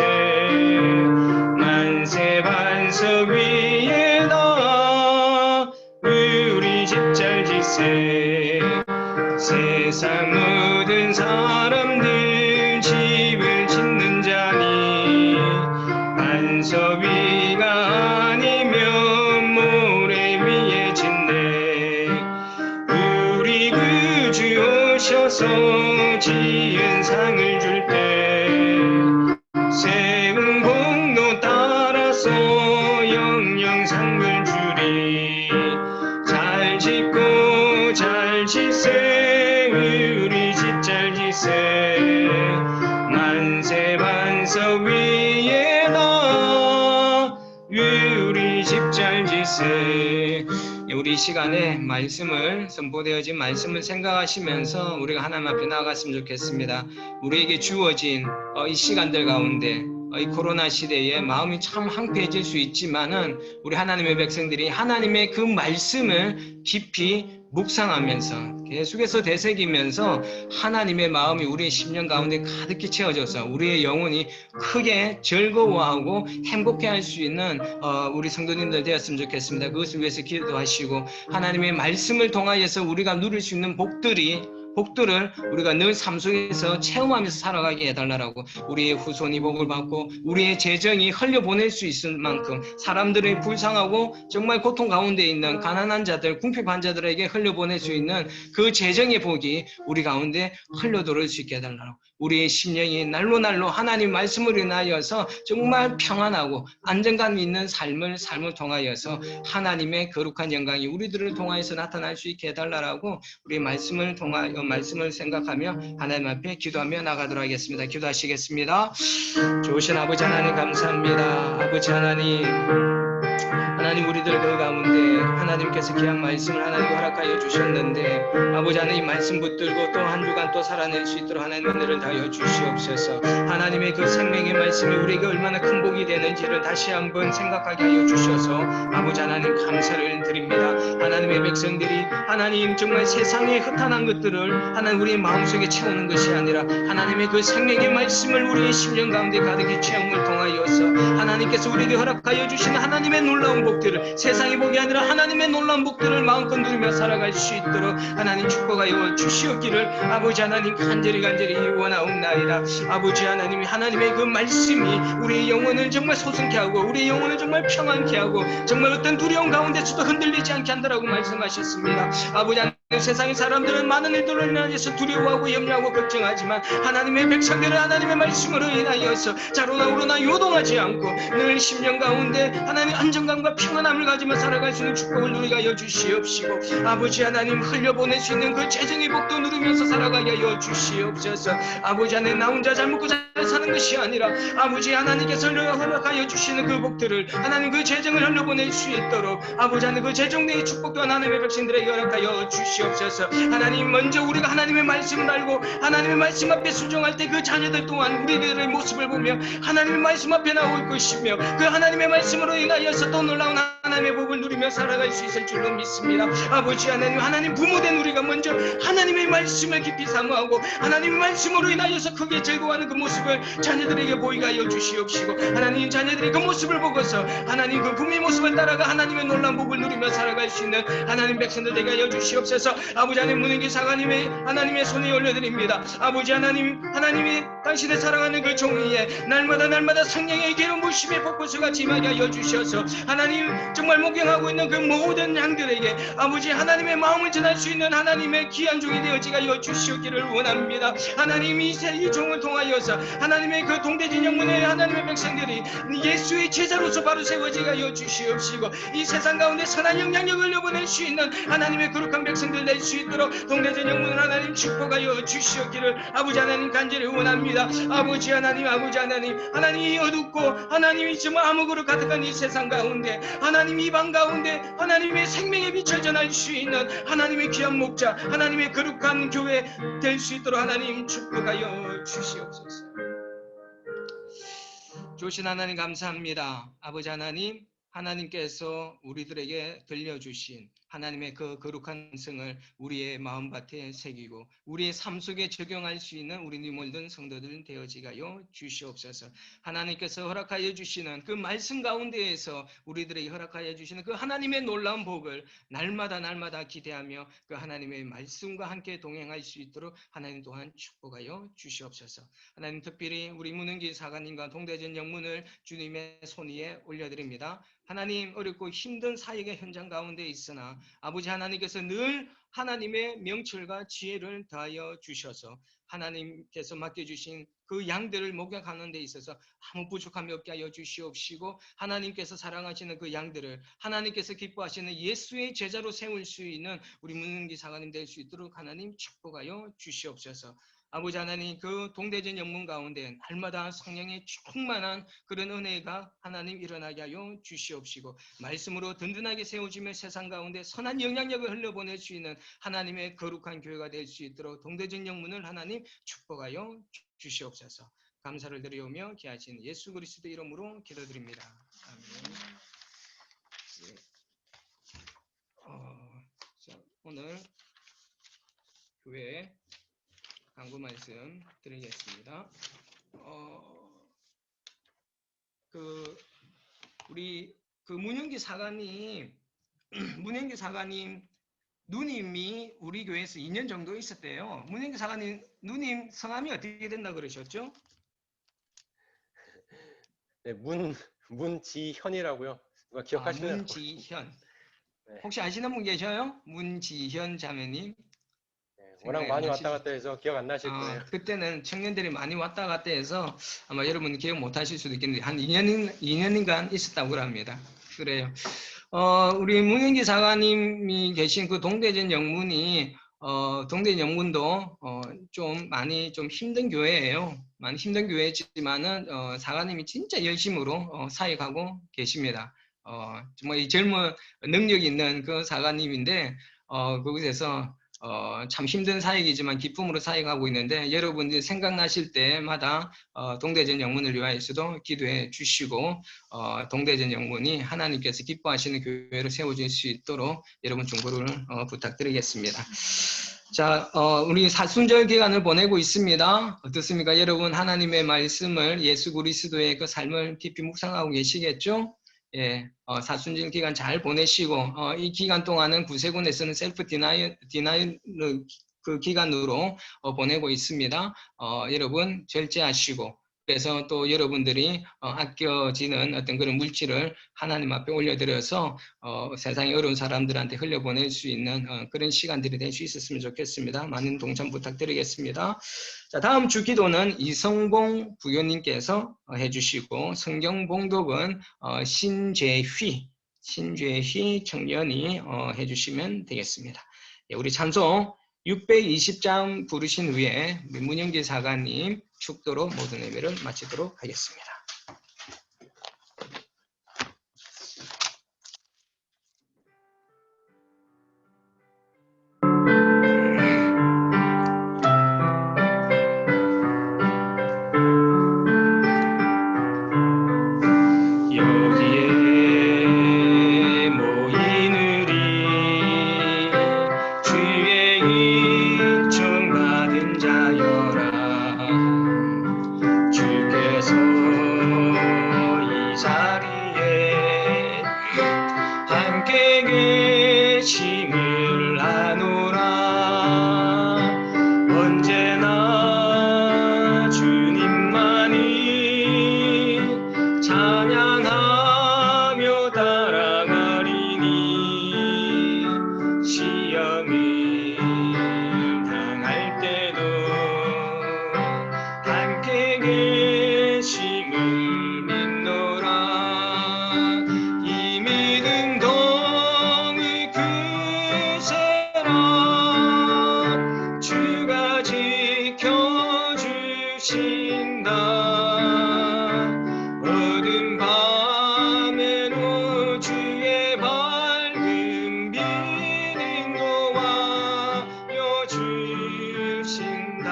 [SPEAKER 1] 만세 반석 위에다 우리 집 잘 지세. 세상 모든 사람들 집을 짓는 자니 반석 위가 아니면 모래 위에 짓네. 우리 구주 오셔서 지은 상을 줄 때 세운 공로 따라서 영영 상을 주리. 잘 짓고 잘 지세 우리 집 잘 지세. 만세 반석 위에다 우리 집 잘 지세. 우리 시간에 말씀을 선포되어진 말씀을 생각하시면서 우리가 하나님 앞에 나아갔으면 좋겠습니다. 우리에게 주어진 이 시간들 가운데 이 코로나 시대에 마음이 참 황폐해질 수 있지만은 우리 하나님의 백성들이 하나님의 그 말씀을 깊이 묵상하면서 계속해서 되새기면서 하나님의 마음이 우리의 심령 가운데 가득히 채워져서 우리의 영혼이 크게 즐거워하고 행복해할 수 있는 우리 성도님들 되었으면 좋겠습니다. 그것을 위해서 기도하시고 하나님의 말씀을 통하여서 우리가 누릴 수 있는 복들을 우리가 늘 삶 속에서 체험하면서 살아가게 해달라고. 우리의 후손이 복을 받고 우리의 재정이 흘려보낼 수 있을 만큼 사람들의 불쌍하고 정말 고통 가운데 있는 가난한 자들, 궁핍한 자들에게 흘려보낼 수 있는 그 재정의 복이 우리 가운데 흘려들어올 수 있게 해달라고. 우리의 심령이 날로 하나님 말씀을 인하여서 정말 평안하고 안정감 있는 삶을 통하여서 하나님의 거룩한 영광이 우리들을 통하여서 나타날 수 있게 해달라고 우리 말씀을 생각하며 하나님 앞에 기도하며 나가도록 하겠습니다. 기도하시겠습니다. 좋으신 아버지 하나님 감사합니다. 아버지 하나님 우리들 그 가운데 하나님께서 귀한 말씀을 하나님 허락하여 주셨는데 아버지 하나님 말씀 붙들고 또 한 주간 또 살아낼 수 있도록 하나님 은혜를 다하여 주시옵소서. 하나님의 그 생명의 말씀이 우리에게 얼마나 큰 복이 되는지를 다시 한번 생각하게 하여 주셔서 아버지 하나님 감사를 드립니다. 하나님의 백성들이 하나님 정말 세상의 흩어난 것들을 하나님 우리의 마음속에 채우는 것이 아니라 하나님의 그 생명의 말씀을 우리의 심령 가운데 가득히 채움을 통하여서 하나님께서 우리에게 허락하여 주시는 하나님의 놀라운 복들을 세상의 복이 아니라 하나님의 놀라운 복들을 마음껏 누리며 살아갈 수 있도록 하나님 축복하여 주시옵기를 아버지 하나님 간절히 원하옵나이다. 아버지 하나님이 하나님의 그 말씀이 우리의 영혼을 정말 소승케 하고 우리의 영혼을 정말 평안케 하고 정말 어떤 두려움 가운데서도 흔들리지 않게 한다라고 말씀하셨습니다. 아버지 하나님 세상의 사람들은 많은 일들로 인하여서 두려워하고 염려하고 걱정하지만 하나님의 백성들은 하나님의 말씀으로 인하여서 자로나 우로나 요동하지 않고 늘 심령 가운데 하나님의 안정감과 평안함을 가지며 살아갈 수 있는 축복을 누리게 하여 주시옵시고 아버지 하나님 흘려보낼 수 있는 그 재정의 복도 누리면서 살아가게 하여 주시옵소서. 아버지 하나님 나 혼자 잘 먹고 잘 사는 것이 아니라 아버지 하나님께서 허락하여 주시는 그 복들을 하나님 그 재정을 흘려보낼 수 있도록 아버지 하나님 그 재정의 축복도 하나님의 백성들에게 허락하여 주시옵소서. 하나님 먼저 우리가 하나님의 말씀을 알고 하나님의 말씀 앞에 순종할 때 그 자녀들 또한 우리들의 모습을 보며 하나님의 말씀 앞에 나올 것이며 그 하나님의 말씀으로 인하여서 또 놀라운 하나님의 복을 누리며 살아갈 수 있을 줄로 믿습니다. 아버지 하나님 부모된 우리가 먼저 하나님의 말씀을 깊이 사모하고 하나님의 말씀으로 인하여서 크게 즐거워하는 그 모습을 자녀들에게 보이게 하여 주시옵시고 하나님 자녀들이 그 모습을 보고서 하나님 그 부모의 모습을 따라가 하나님의 놀라운 복을 누리며 살아갈 수 있는 하나님 백성들 되게 하여 주시옵소서. 아버지 하나님 문은기 사관님의 하나님의 손에 올려드립니다. 아버지 하나님이 당신의 사랑하는 그 종이에 날마다 성령의 기름 부심의 폭포수가 임하게 하여 주셔서 하나님 정말 목경하고 있는 그 모든 양들에게 아버지 하나님의 마음을 전할 수 있는 하나님의 귀한 종이 되어지게 하여 주시기를 원합니다. 하나님 이 종을 통하여서 하나님의 그 동대진 영문의 하나님의 백성들이 예수의 제자로서 바로 세워지게 하여 주시옵시고 이 세상 가운데 선한 영향력을 흘려보낼 수 있는 하나님의 거룩한 백성들 될 수 있도록 동대진 영문을 하나님 축복하여 주시옵기를 아버지 하나님 간절히 원합니다. 아버지 하나님 하나님이 어둡고 하나님이 정말 암흑으로 가득한 이 세상 가운데 하나님 이방 가운데 하나님의 생명의 빛을 전할 수 있는 하나님의 귀한 목자 하나님의 거룩한 교회 될 수 있도록 하나님 축복하여 주시옵소서. 좋으신 하나님 감사합니다. 아버지 하나님께서 우리들에게 들려주신 하나님의 그 거룩한 성을 우리의 마음밭에 새기고 우리의 삶 속에 적용할 수 있는 우리 모든 성도들 되어지게 하여 주시옵소서. 하나님께서 허락하여 주시는 그 말씀 가운데에서 우리들에게 허락하여 주시는 그 하나님의 놀라운 복을 날마다 기대하며 그 하나님의 말씀과 함께 동행할 수 있도록 하나님 또한 축복하여 주시옵소서. 하나님 특별히 우리 문은기 사관님과 동대전 영문을 주님의 손 위에 올려드립니다. 하나님 어렵고 힘든 사역의 현장 가운데 있으나 아버지 하나님께서 늘 하나님의 명철과 지혜를 더하여 주셔서 하나님께서 맡겨주신 그 양들을 목양하는 데 있어서 아무 부족함이 없게 하여 주시옵시고 하나님께서 사랑하시는 그 양들을 하나님께서 기뻐하시는 예수의 제자로 세울 수 있는 우리 문은기 사관님 될 수 있도록 하나님 축복하여 주시옵소서. 아버지 하나님 그 동대전 영문 가운데 날마다 성령의 충만한 그런 은혜가 하나님 일어나게 하여 주시옵시고 말씀으로 든든하게 세워지며 세상 가운데 선한 영향력을 흘려보낼 수 있는 하나님의 거룩한 교회가 될 수 있도록 동대전 영문을 하나님 축복하여 주시옵소서. 감사를 드리오며 귀하신 예수 그리스도 이름으로 기도드립니다. 아멘. 오늘 교회 강구 말씀 드리겠습니다. 우리 문영기 사관님 누님이 우리 교회에서 2년 정도 있었대요. 문영기 사관님 누님 성함이 어떻게 된다 그러셨죠?
[SPEAKER 3] 네, 문지현이라고요. 누가 기억하시나요?
[SPEAKER 1] 문지현.
[SPEAKER 3] 네.
[SPEAKER 1] 혹시 아시는 분 계셔요? 문지현 자매님.
[SPEAKER 3] 워낙 많이 왔다 갔다 해서 기억 안 나실 거예요.
[SPEAKER 1] 그때는 청년들이 많이 왔다 갔다 해서 아마 여러분 기억 못 하실 수도 있겠는데 한 2년인간 있었다고 합니다. 그래요. 우리 문영기 사관님이 계신 그 동대전 영문이 동대전 영문도 좀 많이 좀 힘든 교회예요. 많이 힘든 교회지만은 사관님이 진짜 열심으로 사역하고 계십니다. 정말 이 젊은 능력 있는 그 사관님인데 그곳에서 참 힘든 사역이지만 기쁨으로 사역하고 있는데 여러분들이 생각나실 때마다 동대전 영문을 위하여서도 기도해 주시고 동대전 영문이 하나님께서 기뻐하시는 교회로 세워질 수 있도록 여러분 중보를 부탁드리겠습니다. 자, 우리 사순절 기간을 보내고 있습니다. 어떻습니까? 여러분 하나님의 말씀을 예수 그리스도의 그 삶을 깊이 묵상하고 계시겠죠? 예, 사순절 기간 잘 보내시고 이 기간 동안은 구세군에서는 셀프 디나일 그 기간으로 보내고 있습니다. 여러분 절제하시고 그래서 또 여러분들이 아껴지는 어떤 그런 물질을 하나님 앞에 올려드려서 세상의 어려운 사람들한테 흘려보낼 수 있는 그런 시간들이 될 수 있었으면 좋겠습니다. 많은 동참 부탁드리겠습니다. 자, 다음 주 기도는 이성봉 부교님께서 해주시고 성경 봉독은 신재휘 청년이 해주시면 되겠습니다. 예, 우리 찬송 620장 부르신 후에 문영기 사가님 축도로 모든 예배를 마치도록 하겠습니다. 여기에 모인 우리 주의 은총 받은 자여라. 주께서 이 자리에 함께 계심을 아노라. 언제나 주님만이 찬양하며 따라가리니 시험을 당할 때도 함께 계심을 믿노라. 이 믿음 더욱 크세라. 주가 지켜주신다. 어두운 밤에도 주의 밝은 빛 인도하여 주신다.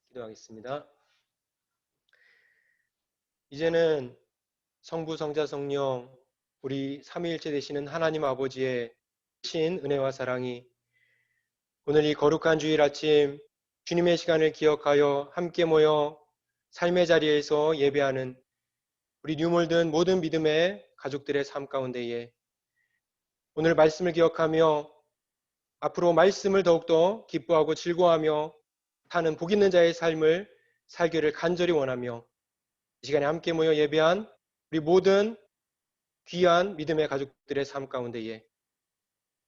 [SPEAKER 3] 기도하겠습니다. 이제는 성부, 성자, 성령 우리 삼위일체 되시는 하나님 아버지의 신 은혜와 사랑이 오늘 이 거룩한 주일 아침 주님의 시간을 기억하여 함께 모여 삶의 자리에서 예배하는 우리 뉴몰든 모든 믿음의 가족들의 삶 가운데에 오늘 말씀을 기억하며 앞으로 말씀을 더욱더 기뻐하고 즐거워하며 사는 복 있는 자의 삶을 살기를 간절히 원하며 이 시간에 함께 모여 예배한 우리 모든 귀한 믿음의 가족들의 삶 가운데에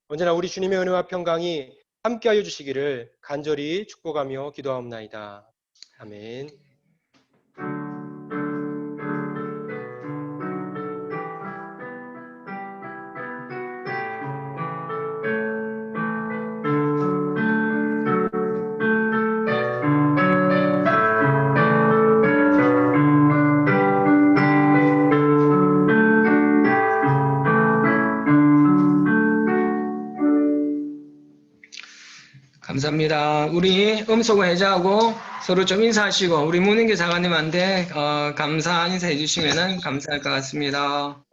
[SPEAKER 3] 언제나 우리 주님의 은혜와 평강이 함께하여 주시기를 간절히 축복하며 기도하옵나이다. 아멘.
[SPEAKER 1] 감사합니다. 우리 음소거 해제하고 서로 좀 인사하시고 우리 문인기 사관님한테 감사 인사해 주시면 감사할 것 같습니다.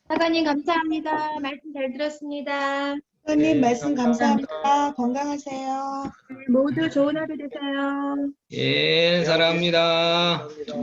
[SPEAKER 4] 사관님 감사합니다. 말씀 잘 들었습니다.
[SPEAKER 5] 사장님
[SPEAKER 3] 네,
[SPEAKER 5] 말씀
[SPEAKER 3] 감사합니다.
[SPEAKER 5] 감사합니다. 건강하세요.
[SPEAKER 4] 모두 좋은 하루 되세요.
[SPEAKER 1] 예, 사랑합니다.
[SPEAKER 3] 감사합니다.